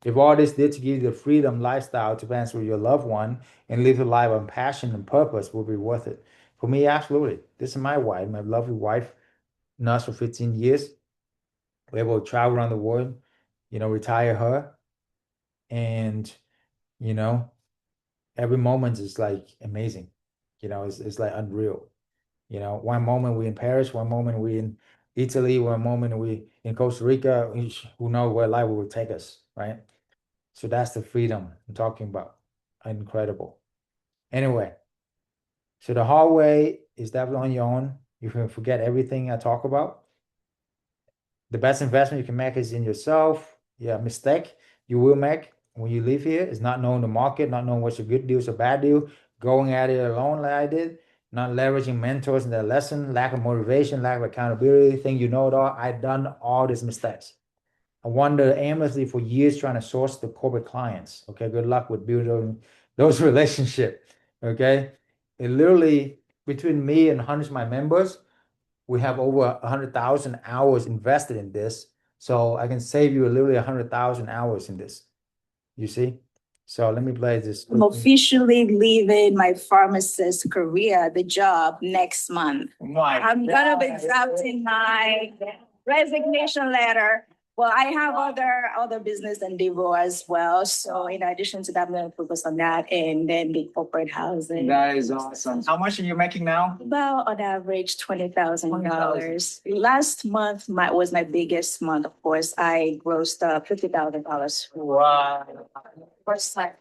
If all this did to give you the freedom lifestyle to advance with your loved one and live a life of passion and purpose, will be worth it. For me, absolutely. This is my wife, my lovely wife, known for 15 years. We're able to travel around the world, retire her. And, you know, every moment is like amazing. It's like unreal. One moment we're in Paris, one moment we're in Italy, one moment we in Costa Rica. Who knows where life will take us, right? So that's the freedom I'm talking about. Incredible. Anyway, so the hard way is definitely on your own. You can forget everything I talk about. The best investment you can make is in yourself. Yeah, mistake you will make when you leave here is not knowing the market, not knowing what's a good deal, what's a bad deal, going at it alone like I did, not leveraging mentors and their lesson, lack of motivation, lack of accountability, think you know it all. I've done all these mistakes. I wandered aimlessly for years trying to source the corporate clients. Okay, good luck with building those relationships. Okay, it literally between me and hundreds of my members, we have over 100,000 hours invested in this. So I can save you literally 100,000 hours in this. You see? So let me play this. I'm officially leaving my pharmacist career, the job, next month. I'm gonna be drafting my resignation letter. Well, I have other business endeavor as well. So in addition to that, I'm gonna focus on that and then the corporate housing. That is awesome. How much are you making now? About on average $20,000. Last month was my biggest month. Of course, I grossed up $50,000. Wow. First time.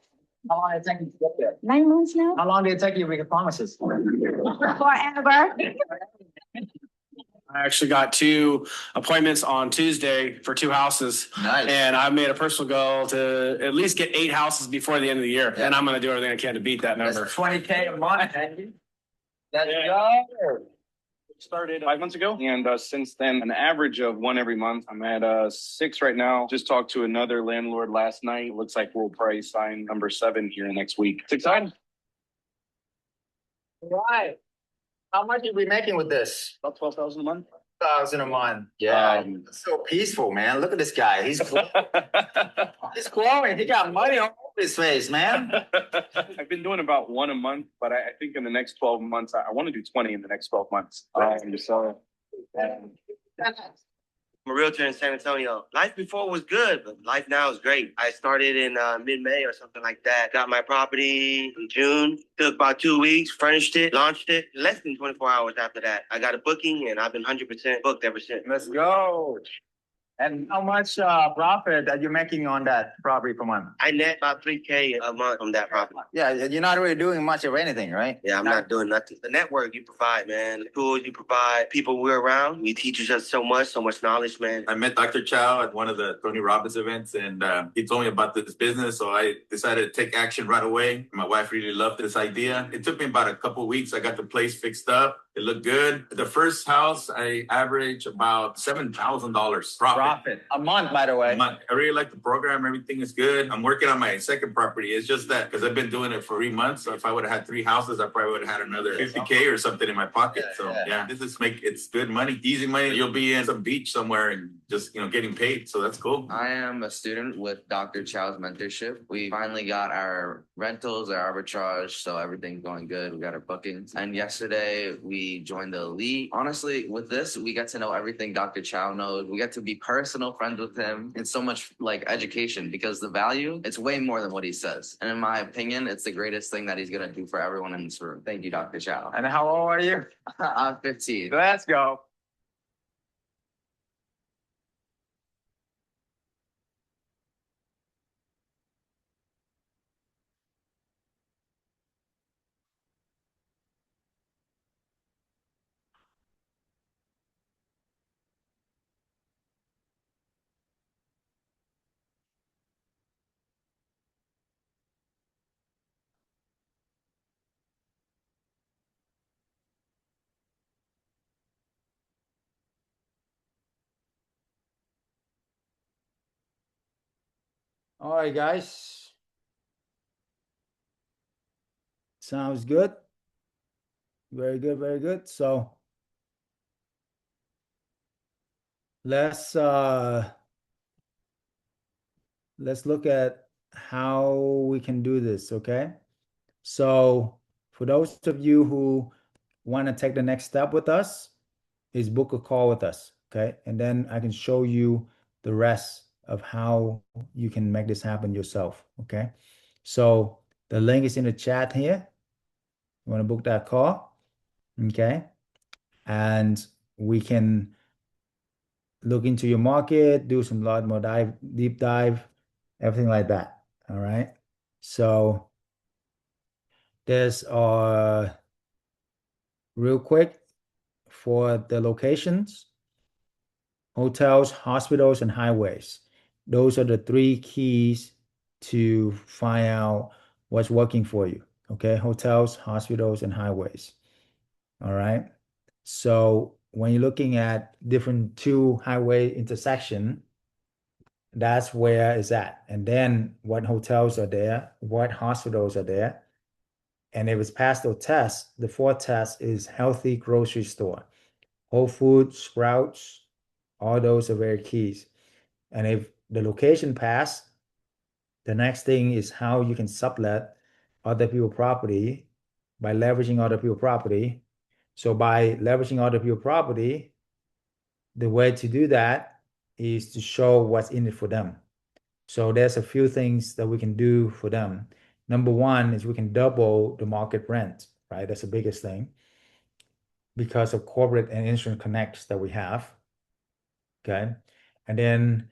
How long did it take you to get there? 9 months now. How long did it take you to be a pharmacist? Forever. I actually got 2 appointments on Tuesday for 2 houses. Nice. And I made a personal goal to at least get 8 houses before the end of the year. Yeah. And I'm going to do everything I can to beat that number. That's 20K a month. Let's Yeah. go. Started 5 months ago, and since then, an average of 1 every month. I'm at 6 right now. Just talked to another landlord last night. Looks like we'll probably sign number 7 here next week. It's exciting. Right. How much are we making with this? About 12,000 a month. 1,000 a month. Yeah. Um, So peaceful, man. Look at this guy. He's he's glowing. He got money all over his face, man. I've been doing about 1 a month, but I think in the next 12 months, I want to do 20 in the next 12 months. I'm a realtor in San Antonio. Life before was good, but life now is great. I started in mid-May or something like that. Got my property in June. Took about 2 weeks, furnished it, launched it. Less than 24 hours after that, I got a booking, and I've been 100% booked ever since. Let's go. And how much profit are you making on that property per month? I net about $3K a month from that property. Yeah, you're not really doing much of anything, right? Yeah, I'm not doing nothing. The network you provide, man. The tools you provide, people we're around. You teach us so much knowledge, man. I met Dr. Chau at one of the Tony Robbins events, and he told me about this business, so I decided to take action right away. My wife really loved this idea. It took me about a couple of weeks. I got the place fixed up. It looked good. The first house, I average about $7,000 profit. A month, by the way. A month. I really like the program. Everything is good. I'm working on my second property. It's just that because I've been doing it for 3 months. So if I would have had 3 houses, I probably would have had another 50K or something in my pocket. So yeah, it's good money, easy money. You'll be in some beach somewhere and just, getting paid. So that's cool. I am a student with Dr. Chau's mentorship. We finally got our rentals, our arbitrage, so everything's going good. We got our bookings. And yesterday we joined the elite. Honestly, with this, we get to know everything Dr. Chau knows. We get to be personal friends with him. It's so much like education because the value, it's way more than what he says. And in my opinion, it's the greatest thing that he's gonna do for everyone in this room. Thank you, Dr. Chau. And how old are you? I'm 15. Let's go. All right, guys. Sounds good. Very good, very good. So let's look at how we can do this, okay? So for those of you who want to take the next step with us, is book a call with us, okay? And then I can show you the rest of how you can make this happen yourself, okay? So the link is in the chat here. You want to book that call, okay? And we can look into your market, do some lot more deep dive, everything like that, all right? So there's real quick for the locations, hotels, hospitals, and highways. Those are the 3 keys to find out what's working for you, okay? Hotels, hospitals, and highways, all right? So when you're looking at different 2 highway intersection, that's where it's at. And then what hotels are there, what hospitals are there. And if it's passed those tests, the 4th test is healthy grocery store. Whole Foods, Sprouts, all those are very keys. And if the location pass, the next thing is how you can sublet other people's property by leveraging other people's property. So by leveraging other people's property, the way to do that is to show what's in it for them. So there's a few things that we can do for them. Number 1 is we can double the market rent, right? That's the biggest thing because of corporate and insurance connects that we have, okay? And then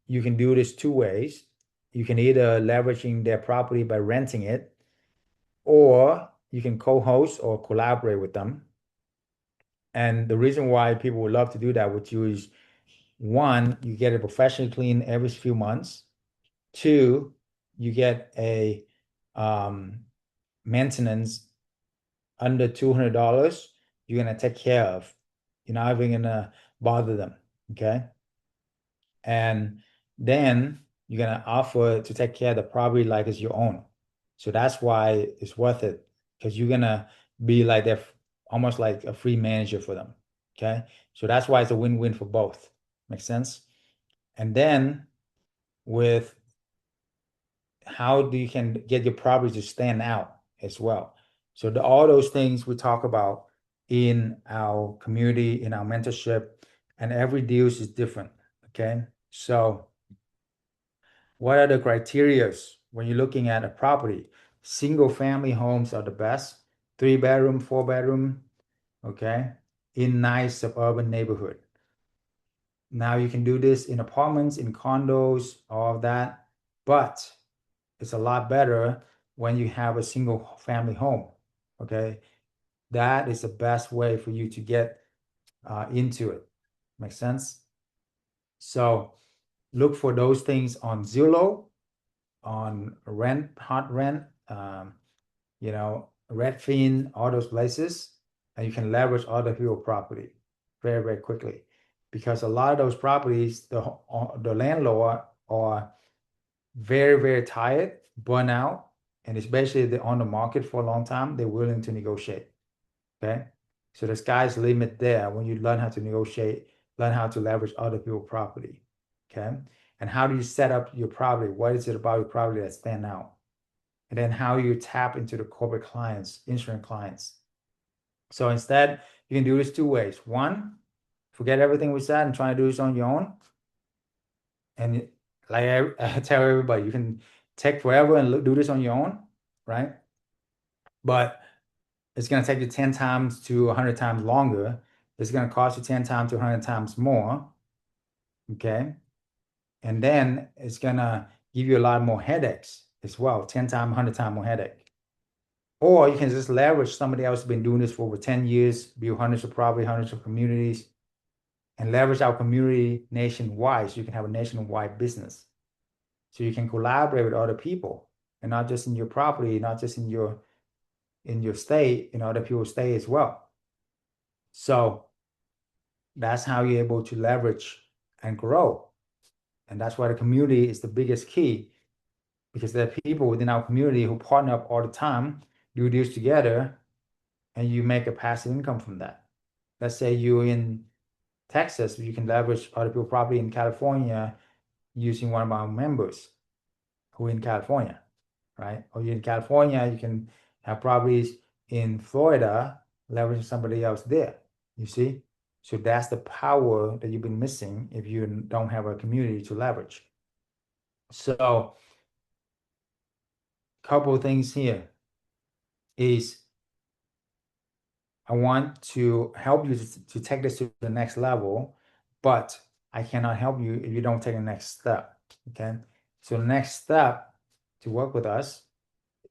you can do this 2 ways. You can either leveraging their property by renting it, or you can co-host or collaborate with them. And the reason why people would love to do that with you is 1, you get it professionally clean every few months. 2, you get a maintenance under $200 you're gonna take care of. You're not even gonna bother them, okay? And then you're gonna offer to take care of the property like it's your own. So that's why it's worth it, because you're gonna be like they're almost like a free manager for them, okay? So that's why it's a win-win for both. Makes sense? And then with how you can get your property to stand out as well. So all those things we talk about in our community, in our mentorship, and every deal is different, okay? So what are the criterias when you're looking at a property? Single family homes are the best, 3-bedroom, 4-bedroom, okay, in nice suburban neighborhood. Now you can do this in apartments, in condos, all of that, but it's a lot better when you have a single family home, okay? That is the best way for you to get into it. Makes sense? So look for those things on Zillow, on Rent, Hot Rent, Redfin, all those places. and you can leverage other people's property very, very quickly. Because a lot of those properties, the landlord are very, very tired, burnt out, and especially if they're on the market for a long time, they're willing to negotiate. Okay. So the sky's the limit there when you learn how to negotiate, learn how to leverage other people's property. Okay. And how do you set up your property? What is it about your property that stand out? And then how you tap into the corporate clients, insurance clients. So instead, you can do this two ways. One, forget everything we said and try to do this on your own. And like I tell everybody, you can take forever and do this on your own, right? But it's going to take you 10 times to 100 times longer. It's going to cost you 10 times to 100 times more. Okay. And then it's going to give you a lot more headaches as well, 10 times, 100 times more headache. Or you can just leverage somebody else who's been doing this for over 10 years, build hundreds of property, hundreds of communities, and leverage our community nationwide so you can have a nationwide business. So you can collaborate with other people and not just in your property, not just in your state, in other people's state as well. So that's how you're able to leverage and grow. And that's why the community is the biggest key, because there are people within our community who partner up all the time, do this together, and you make a passive income from that. Let's say you're in Texas, you can leverage other people's property in California using one of our members who are in California, right? Or you're in California, you can have properties in Florida, leveraging somebody else there, you see? So that's the power that you've been missing if you don't have a community to leverage. So a couple of things here is I want to help you to take this to the next level, but I cannot help you if you don't take the next step, okay? So the next step to work with us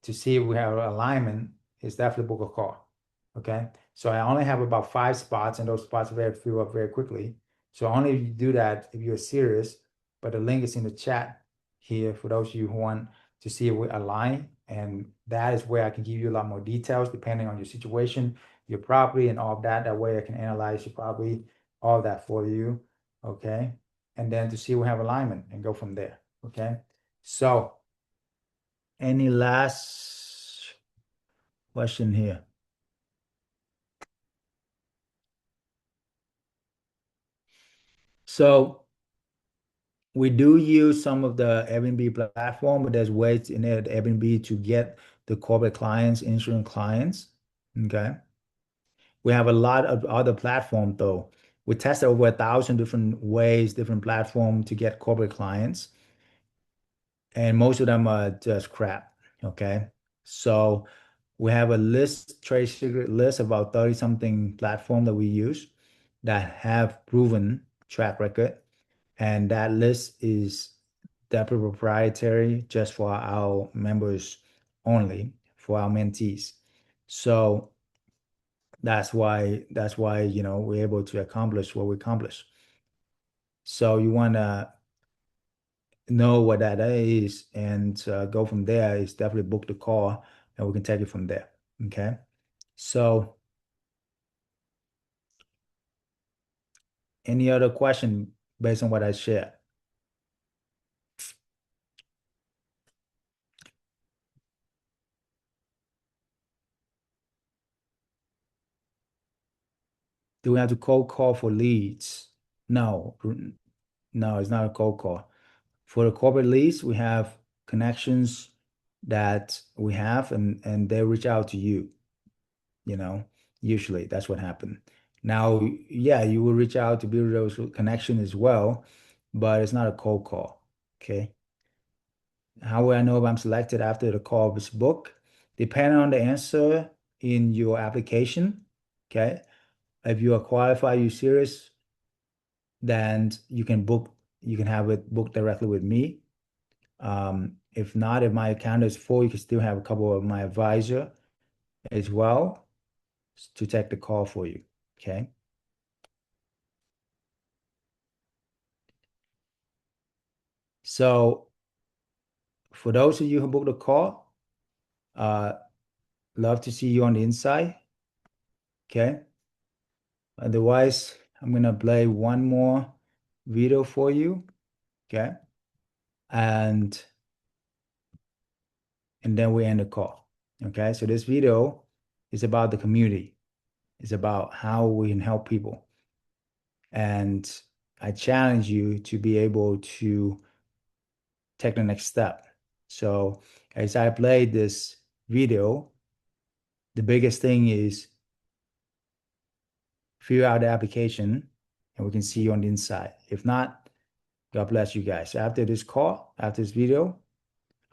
to see if we have alignment is definitely book a call, okay? So I only have about 5 spots, and those spots very fill up very quickly. So only you do that if you're serious, but the link is in the chat here for those of you who want to see if we align, and that is where I can give you a lot more details depending on your situation, your property, and all of that. That way I can analyze your property, all of that for you, okay? And then to see if we have alignment and go from there, okay? So any last question here? So we do use some of the Airbnb platform, but there's ways in there at Airbnb to get the corporate clients, insurance clients. Okay. We have a lot of other platforms though. We tested over 1,000 different ways, different platforms to get corporate clients, and most of them are just crap. Okay. So we have a list, trade secret list, about 30 something platform that we use that have proven track record. And that list is definitely proprietary just for our members only, for our mentees. So that's why we're able to accomplish what we accomplish. So you want to know what that is and go from there, is definitely book the call and we can take it from there. Okay. So any other question based on what I shared? Do we have to cold call for leads? No, no, it's not a cold call. For the corporate leads, we have connections that we have, and they reach out to you, you know, usually that's what happened. Now, yeah, you will reach out to build those connections as well, but it's not a cold call. Okay. How will I know if I'm selected after the call is booked? Depending on the answer in your application. Okay. If you are qualified, you're serious, then you can have it booked directly with me. If not, if my account is full, you can still have a couple of my advisor as well to take the call for you. Okay. So for those of you who booked the call, uh, love to see you on the inside. Okay. Otherwise, I'm gonna play one more video for you. Okay. And then we end the call. Okay. So this video is about the community. It's about how we can help people. And I challenge you to be able to take the next step. So as I play this video, the biggest thing is fill out the application and we can see you on the inside. If not, God bless you guys. So after this call, after this video,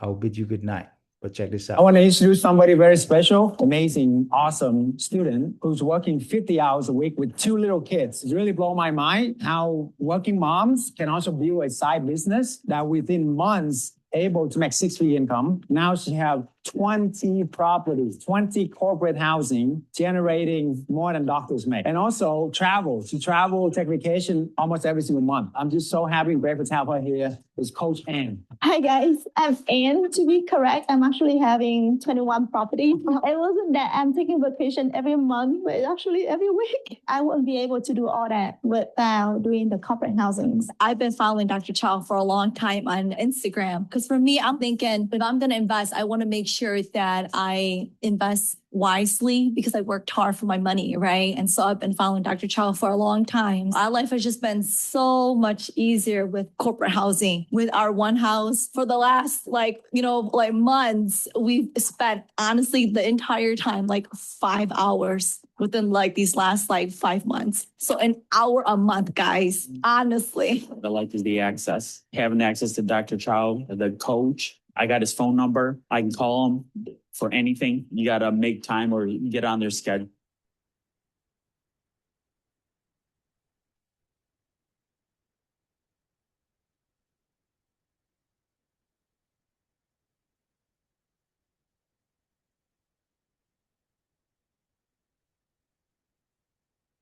I'll bid you good night. But check this I out. want to introduce somebody very special, amazing, awesome student who's working 50 hours a week with 2 little kids. It's really blown my mind how working moms can also build a side business that within months able to make 6-figure income. Now she have 20 properties, 20 corporate housing, generating more than doctors make. And also travel. She travel, take vacation almost every single month. I'm just so happy and grateful to have her here. It's Coach Ann. Hi guys, I'm Anne. To be correct, I'm actually having 21 properties. It wasn't that I'm taking vacation every month, but actually every week. I wouldn't be able to do all that without doing the corporate housings. I've been following Dr. Chau for a long time on Instagram because for me, I'm thinking if I'm going to invest, I want to make sure that I invest wisely because I worked hard for my money, right? And so I've been following Dr. Chau for a long time. Our life has just been so much easier with corporate housing. With our one house for the last months, we've spent honestly the entire time 5 hours within these last 5 months. So an hour a month, guys, honestly. I like is the access, having access to Dr. Chau, the coach. I got his phone number. I can call him for anything. You got to make time or get on their schedule.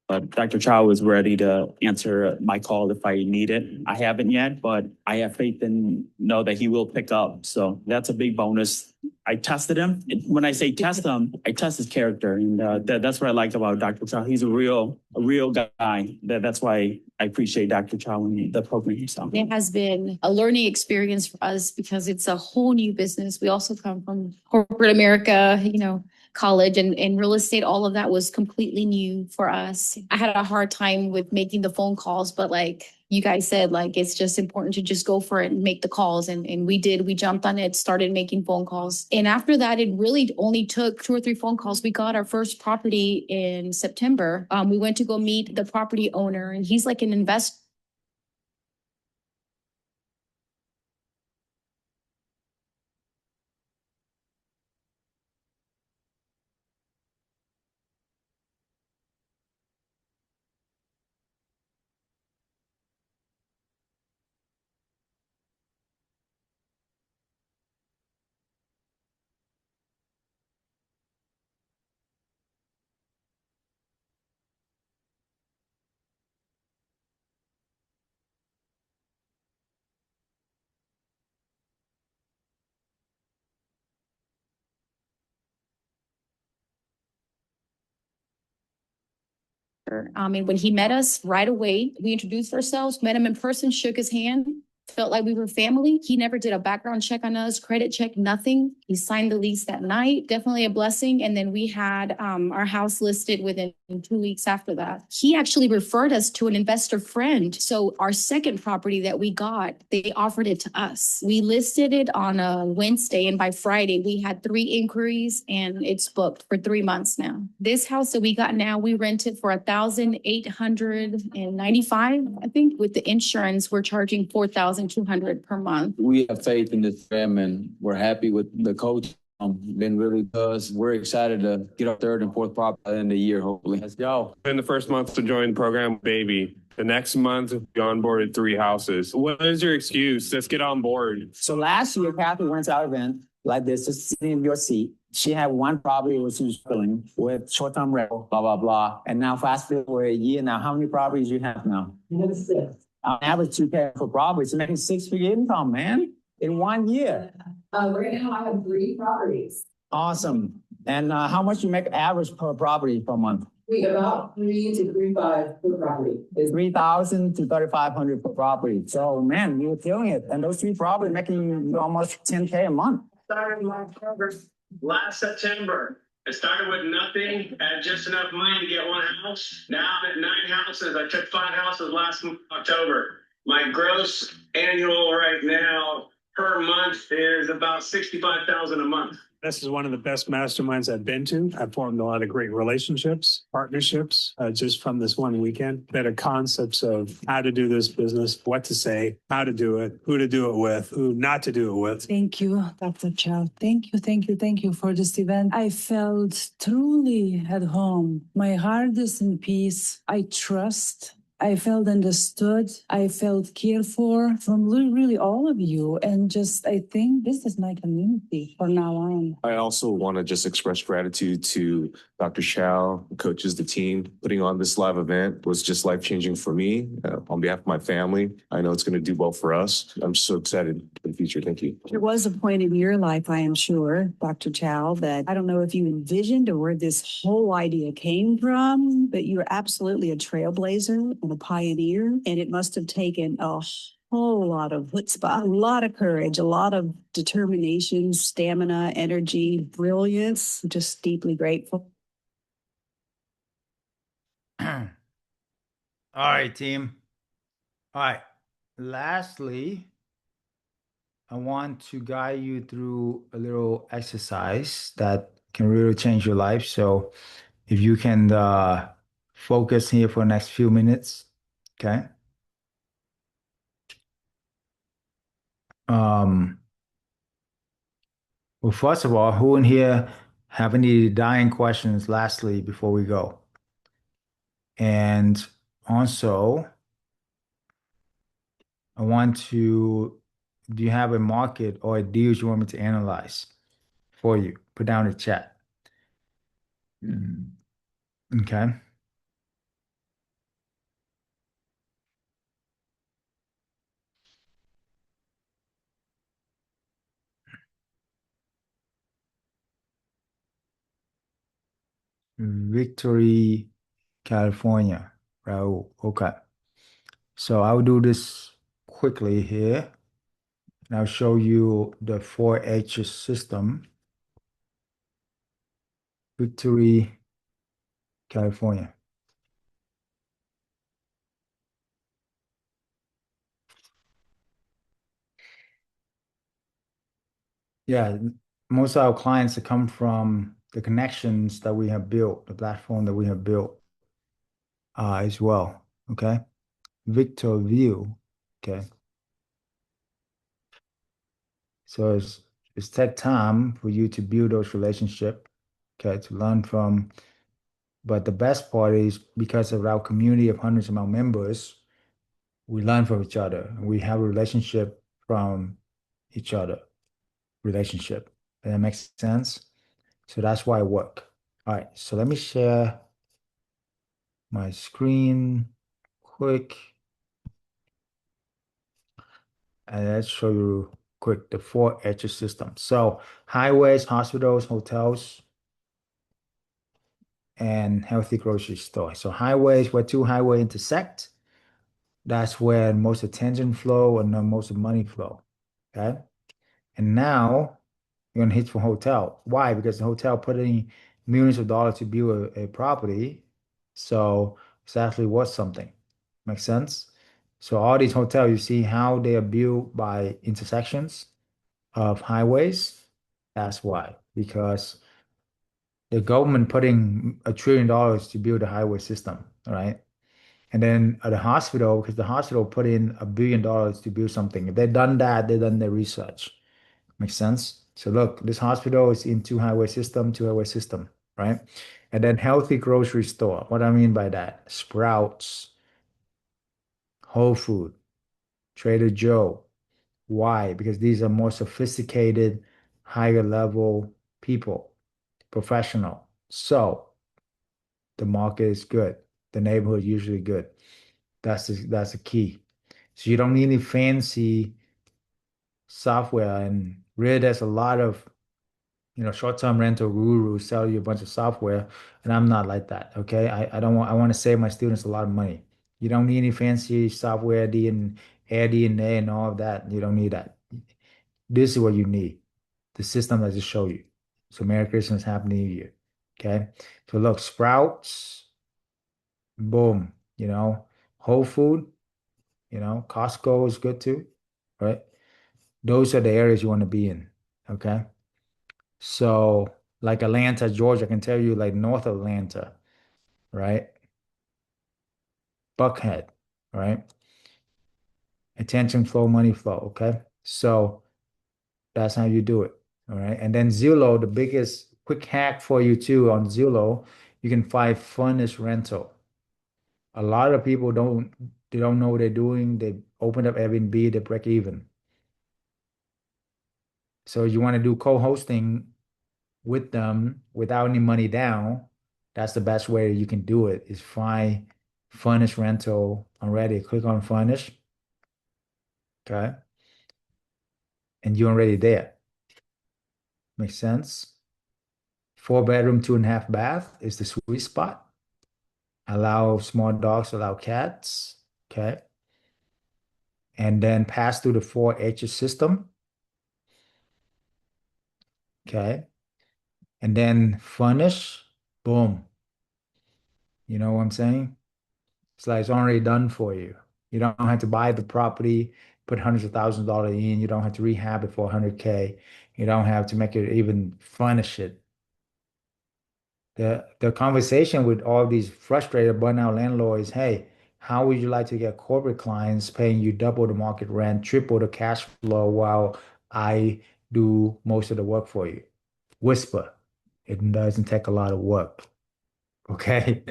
But Dr. Chau was ready to answer my call if I need it. I haven't yet, but I have faith and know that he will pick up. So that's a big bonus. I tested him. When I say test him, I test his character. And that's what I like about Dr. Chau. He's a real guy. That's why I appreciate Dr. Chau and the program himself. It has been a learning experience for us because it's a whole new business. We also come from corporate America, college and real estate. All of that was completely new for us. I had a hard time with making the phone calls, but you guys said, it's just important to just go for it and make the calls. And we did. We jumped on it, started making phone calls. And after that, it really only took 2 or 3 phone calls. We got our first property in September. We went to go meet the property owner, and he's like an investor. And when he met us right away, we introduced ourselves, met him in person, shook his hand, felt like we were family. He never did a background check on us, credit check, nothing. He signed the lease that night. Definitely a blessing. And then we had our house listed within 2 weeks after that. He actually referred us to an investor friend. So our second property that we got, they offered it to us. We listed it on a Wednesday, and by Friday, we had 3 inquiries and it's booked for 3 months now. This house that we got now, we rented for $1,895. I think with the insurance, we're charging $4,200 per month. We have faith in this fam and we're happy with the coach. Been really good. We're excited to get our 3rd and 4th property at the end of the year, hopefully. Let's go. In the first month to join the program, baby. The next month, we onboarded 3 houses. What is your excuse? Let's get on board. So last year, Kathy went to our event like this, just sitting in your seat. She had 1 property which she was filling with short-term rental, blah, blah, blah. And now fast forward for a year now, how many properties you have now? On average, 2K per property. So making 6-figure income, man, in 1 year. Right now I have 3 properties. Awesome. And how much you make average per property per month? About 3 to 3.5 per property. It's 3,000 to 3,500 per property. So man, you're killing it. And those three properties making almost 10K a month. Started my program last September. I started with nothing, had just enough money to get one house. Now I'm at 9 houses. I took 5 houses last October. My gross annual right now per month is about 65,000 a month. This is one of the best masterminds I've been to. I've formed a lot of great relationships, partnerships, just from this one weekend. Better concepts of how to do this business, what to say, how to do it, who to do it with, who not to do it with. Thank you, Dr. Chau. Thank you for this event. I felt truly at home. My heart is in peace. I trust. I felt understood. I felt cared for from really all of you. And just, I think this is my community from now on. I also want to just express gratitude to Dr. Chau, the coaches, the team. Putting on this live event was just life-changing for me. On behalf of my family, I know it's going to do well for us. I'm so excited for the future. Thank you. There was a point in your life, I am sure, Dr. Chau, that I don't know if you envisioned or where this whole idea came from, but you're absolutely a trailblazer and a pioneer. And it must have taken a whole lot of chutzpah, a lot of courage, a lot of determination, stamina, energy, brilliance. I'm just deeply grateful. All right, team. All right. Lastly, I want to guide you through a little exercise that can really change your life. So if you can focus here for the next few minutes, okay? Well, first of all, who in here have any dying questions lastly before we go? And also, do you have a market or deals you want me to analyze for you? Put down in the chat. Okay. Victory, California. Raul. Okay. So I'll do this quickly here. And I'll show you the 4H system. Victory, California. Yeah, most of our clients that come from the connections that we have built, the platform that we have built as well. Okay. Victor View. Okay. So it's that time for you to build those relationships, okay, to learn from. But the best part is because of our community of hundreds of our members, we learn from each other. We have a relationship from each other. Relationship. Does that make sense? So that's why I work. All right. So let me share my screen quick. And let's show you quick the 4H system. So highways, hospitals, hotels, and healthy grocery store. So highways, where two highways intersect, that's where most attention flow and the most money flow. Okay. And now you're gonna hit for hotel. Why? Because the hotel put in millions of dollars to build a property. So it's actually worth something. Make sense? So all these hotels, you see how they are built by intersections of highways. That's why, because the government putting $1 trillion to build a highway system, right? And then at the hospital, because the hospital put in $1 billion to build something. If they've done that, they've done their research. Makes sense? So look, this hospital is in two highway system, right? And then healthy grocery store. What I mean by that? Sprouts, Whole Food, Trader Joe. Why? Because these are more sophisticated, higher level people, professional. So the market is good. The neighborhood is usually good. That's the key. So you don't need any fancy software. And really, there's a lot of short-term rental guru sell you a bunch of software, and I'm not like that. Okay. I don't want I want to save my students a lot of money. You don't need any fancy software, AirDNA and all of that. You don't need that. This is what you need. The system I just showed you. So Merry Christmas, Happy New Year. Okay. So look, Sprouts, boom, Whole Food, Costco is good too, right? Those are the areas you want to be in. Okay. So like Atlanta, Georgia, I can tell you like north of Atlanta, right? Buckhead, right? Attention flow, money flow. Okay. So that's how you do it. All right. And then Zillow, the biggest quick hack for you too on Zillow, you can find furnished rental. A lot of people don't know what they're doing. They open up Airbnb, they break even. So you want to do co-hosting with them without any money down. That's the best way you can do it is find furnished rental already. Click on furnish. Okay. And you're already there. Makes sense. 4 bedroom, 2.5 bath is the sweet spot. Allow small dogs, allow cats. Okay. And then pass through the 4 H system. Okay. And then furnish. Boom. You know what I'm saying? It's like it's already done for you. You don't have to buy the property, put hundreds of thousands of dollars in. You don't have to rehab it for 100K. You don't have to make it even furnish it. The conversation with all these frustrated burnout landlords, hey, how would you like to get corporate clients paying you double the market rent, triple the cash flow while I do most of the work for you? Whisper. It doesn't take a lot of work. Okay.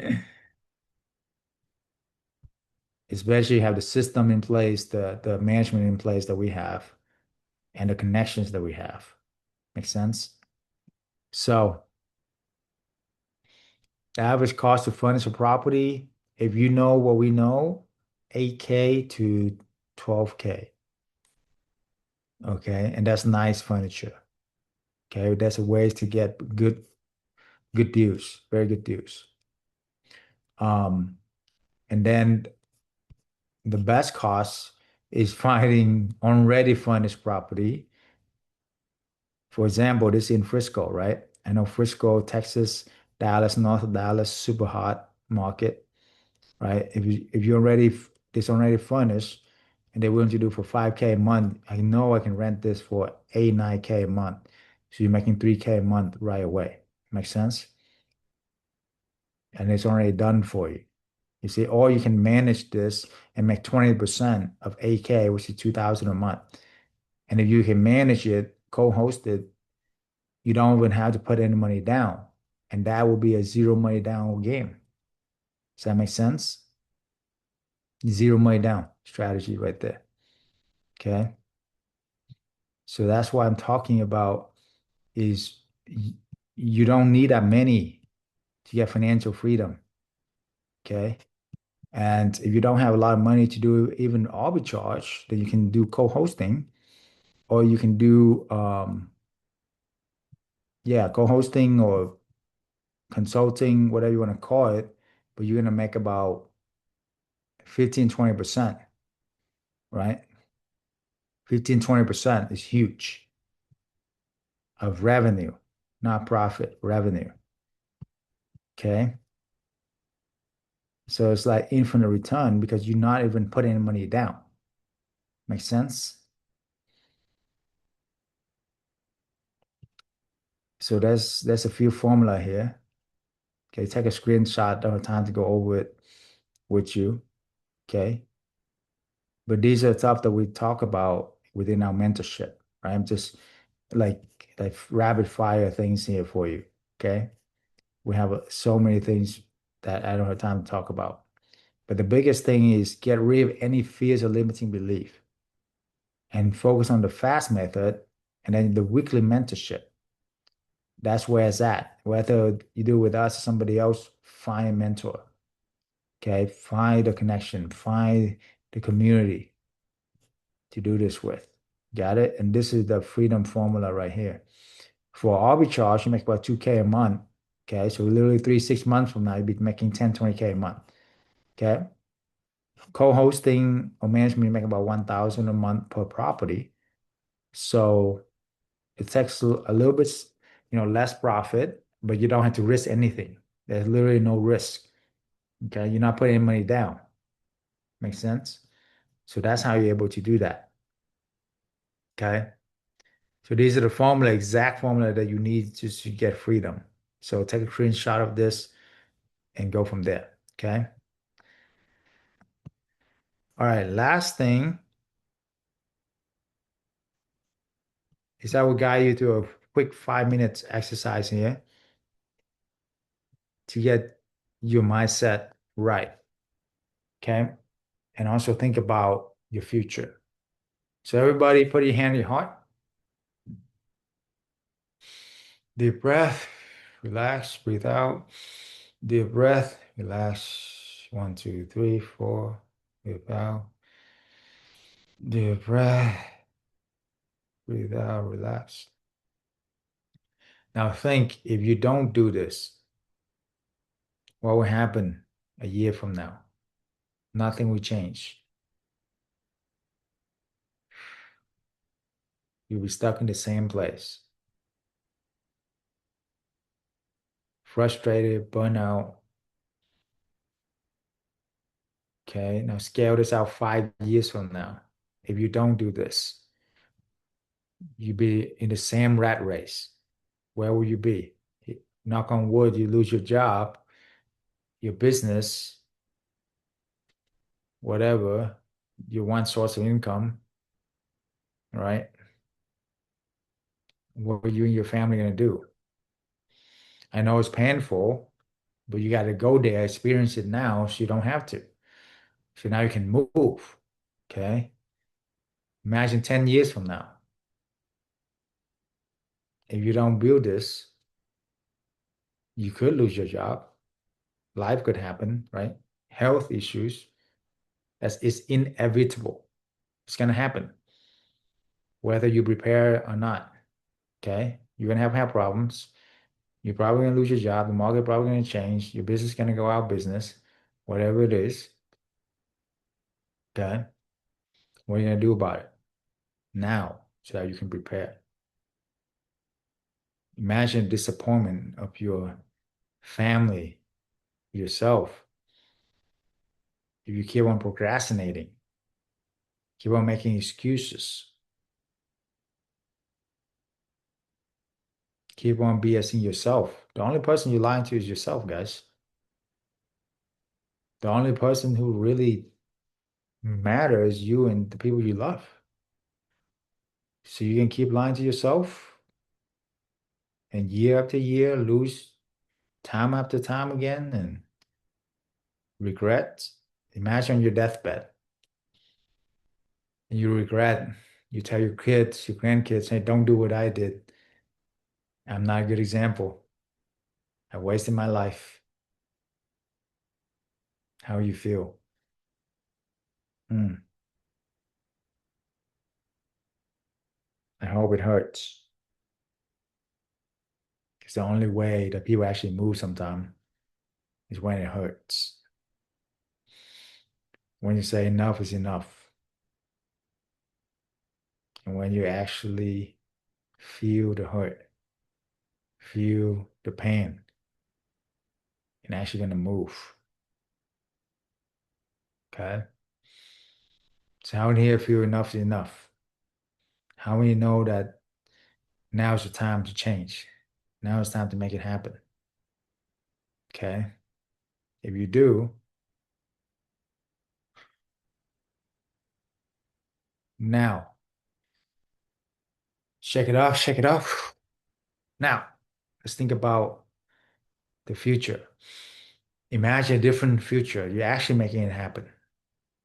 Especially have the system in place, the management in place that we have, and the connections that we have. Make sense? So the average cost to furnish a property, if you know what we know, 8K to 12K. Okay, and that's nice furniture. Okay, that's a ways to get good deals, very good deals. And then the best cost is finding already furnished property. For example, this in Frisco, right? I know Frisco, Texas, Dallas, north of Dallas, super hot market, right? If you're already it's already furnished and they're willing to do for 5K a month, I know I can rent this for 8, 9K a month. So you're making 3K a month right away. Makes sense? And it's already done for you. You see, or you can manage this and make 20% of 8K, which is 2,000 a month. And if you can manage it, co-host it, you don't even have to put any money down. And that will be a zero money down game. Does that make sense? Zero money down strategy right there. Okay. So that's why I'm talking about is you don't need that many to get financial freedom. Okay. And if you don't have a lot of money to do even arbitrage, then you can do co-hosting or you can do co-hosting or consulting, whatever you want to call it, but you're gonna make about 15, 20%, right? 15, 20% is huge of revenue, not profit, revenue. Okay. So it's like infinite return because you're not even putting any money down. Make sense? So there's a few formula here. Okay, take a screenshot. Don't have time to go over it with you. Okay. But these are stuff that we talk about within our mentorship, right? I'm just like rapid fire things here for you. Okay. We have so many things that I don't have time to talk about. But the biggest thing is get rid of any fears or limiting belief and focus on the fast method and then the weekly mentorship. That's where it's at. Whether you do it with us or somebody else, find a mentor. Okay. Find the connection, find the community to do this with. Got it? And this is the freedom formula right here. For arbitrage, you make about 2K a month. Okay, so literally 3 6 months from now, you'll be making 10 20K a month. Okay, co-hosting or management, you make about 1,000 a month per property. So it takes a little bit, less profit, but you don't have to risk anything. There's literally no risk. Okay, you're not putting any money down. Makes sense? So that's how you're able to do that. Okay. So these are the formula, exact formula that you need to get freedom. So take a screenshot of this and go from there. Okay. All right. Last thing is I will guide you through a quick 5 minutes exercise here to get your mindset right. Okay. And also think about your future. So everybody put your hand on your heart. Deep breath, relax, breathe out. Deep breath, relax. 1, 2, 3, 4. Breathe out. Deep breath, breathe out, relax. Now think, if you don't do this, what will happen a year from now? Nothing will change. You'll be stuck in the same place. Frustrated, burnout. Okay, now scale this out 5 years from now. If you don't do this, you'll be in the same rat race. Where will you be? Knock on wood, you lose your job, your business, whatever, your one source of income, right? What are you and your family going to do? I know it's painful, but you got to go there, experience it now so you don't have to. So now you can move, okay? Imagine 10 years from now. If you don't build this, you could lose your job. Life could happen, right? Health issues. It's inevitable. It's going to happen, whether you prepare or not, okay? You're going to have health problems. You're probably going to lose your job. The market probably going to change. Your business is going to go out of business, whatever it is, okay? What are you going to do about it now so that you can prepare? Imagine disappointment of your family, yourself, if you keep on procrastinating, keep on making excuses, keep on BSing yourself. The only person you're lying to is yourself, guys. The only person who really matters is you and the people you love. So you can keep lying to yourself and year after year lose time after time again and regret. Imagine your deathbed and you regret. You tell your kids, your grandkids, hey, don't do what I did. I'm not a good example. I wasted my life. How you feel? I hope it hurts. It's the only way that people actually move sometimes is when it hurts. When you say enough is enough. And when you actually feel the hurt, feel the pain, and actually gonna move. Okay? So how many here feel enough is enough? How many know that now is the time to change? Now it's time to make it happen. Okay? If you do, now shake it off, shake it off. Now, let's think about the future. Imagine a different future. You're actually making it happen.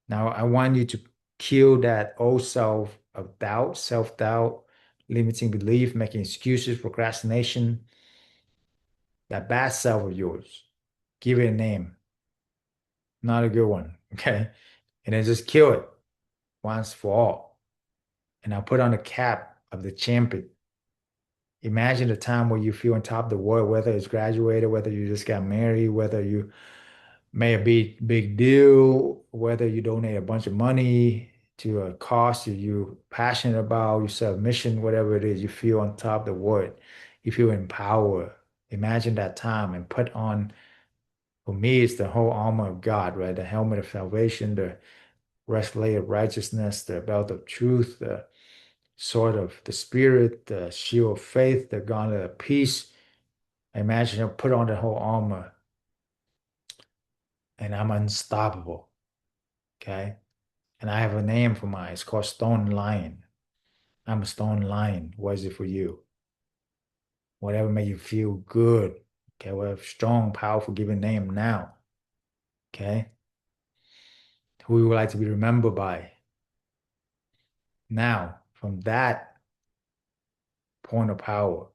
Now, I want you to kill that old self of doubt, self-doubt, limiting belief, making excuses, procrastination, that bad self of yours. Give it a name. Not a good one, okay? And then just kill it once for all. And I'll put on the cap of the champion. Imagine the time where you feel on top of the world, whether it's graduated, whether you just got married, whether you made a big deal, whether you donate a bunch of money to a cause that you're passionate about, you serve mission, whatever it is, you feel on top of the world. You feel empowered. Imagine that time and put on, for me, it's the whole armor of God, right? The helmet of salvation, the breastplate of righteousness, the belt of truth, the sword of the spirit, the shield of faith, the gauntlet of peace. Imagine you put on the whole armor and I'm unstoppable. Okay. And I have a name for mine. It's called Stone Lion. I'm a stone lion. What is it for you? Whatever make you feel good. Okay. We have strong, powerful, given name now. Okay. Who you would like to be remembered by. Now, from that point of power,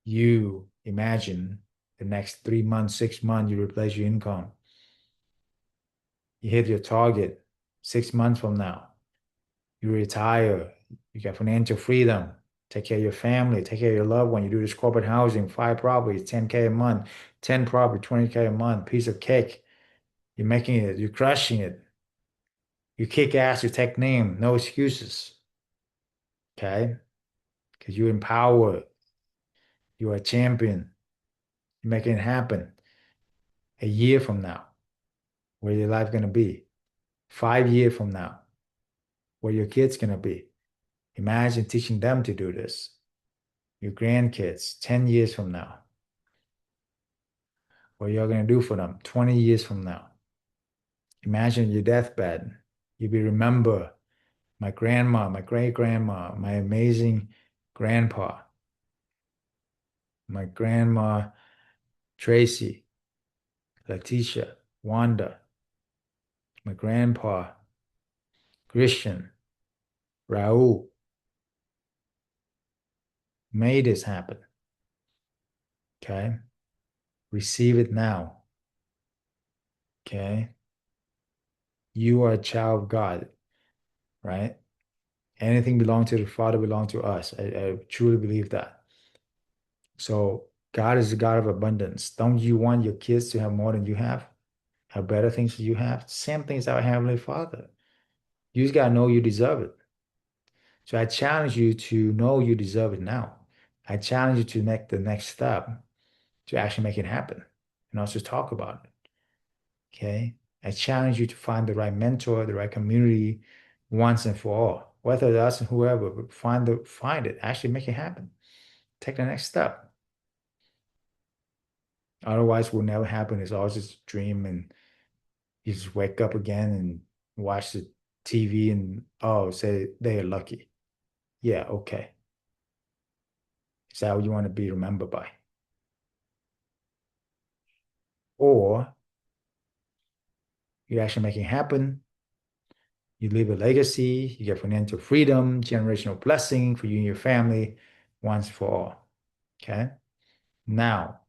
you imagine the next 3 months, 6 months, you replace your income. You hit your target 6 months from now. You retire. You get financial freedom. Take care of your family. Take care of your loved one. You do this corporate housing, 5 properties, 10K a month, 10 property, 20K a month, piece of cake. You're making it. You're crushing it. You kick ass. You take name. No excuses. Okay? Because you're empowered. You're a champion. You're making it happen. A year from now, where your life gonna be? 5 years from now, where your kids gonna be? Imagine teaching them to do this. Your grandkids, 10 years from now. What you're gonna do for them 20 years from now. Imagine your deathbed. You'll be remember my grandma, my great-grandma, my amazing grandpa, my grandma Tracy, Letitia, Wanda, my grandpa Christian, Raul. Made this happen. Okay? Receive it now. Okay? You are a child of God, right? Anything belong to the Father belong to us. I truly believe that. So God is a God of abundance. Don't you want your kids to have more than you have better things than you have? Same things our Heavenly Father. You just gotta know you deserve it. So I challenge you to know you deserve it now. I challenge you to make the next step to actually make it happen and also talk about it. Okay? I challenge you to find the right mentor, the right community once and for all. Whether it's us and whoever, but find it. Actually make it happen. Take the next step. Otherwise, will never happen. It's always just a dream, and you just wake up again and watch the TV and say they are lucky. Yeah, okay. Is that what you want to be remembered by? Or you actually make it happen. You leave a legacy, you get financial freedom, generational blessing for you and your family once for all. Okay? Now,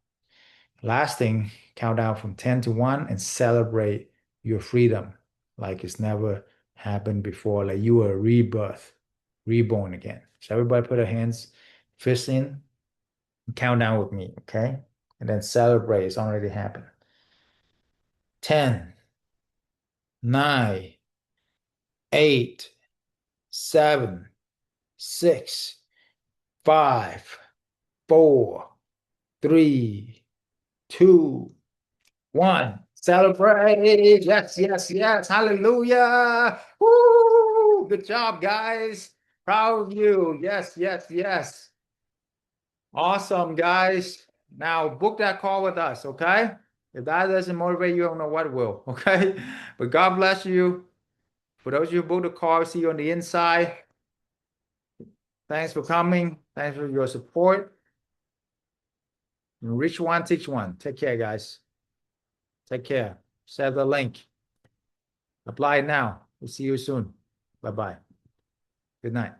last thing, count down from 10 to 1 and celebrate your freedom like it's never happened before, like you were a rebirth, reborn again. So everybody put their hands, fists in, and count down with me, okay? And then celebrate, it's already happened. 10, 9, 8, 7, 6, 5, 4, 3, 2, 1. Celebrate. Yes, yes, yes. Hallelujah. Woo! Good job, guys. Proud of you. Yes, yes, yes. Awesome, guys. Now book that call with us, okay? If that doesn't motivate you, I don't know what will, okay? But God bless you. For those of you who booked the call, see you on the inside. Thanks for coming. Thanks for your support. Reach one, teach one. Take care, guys. Take care. Share the link. Apply it now. We'll see you soon. Bye-bye. Good night.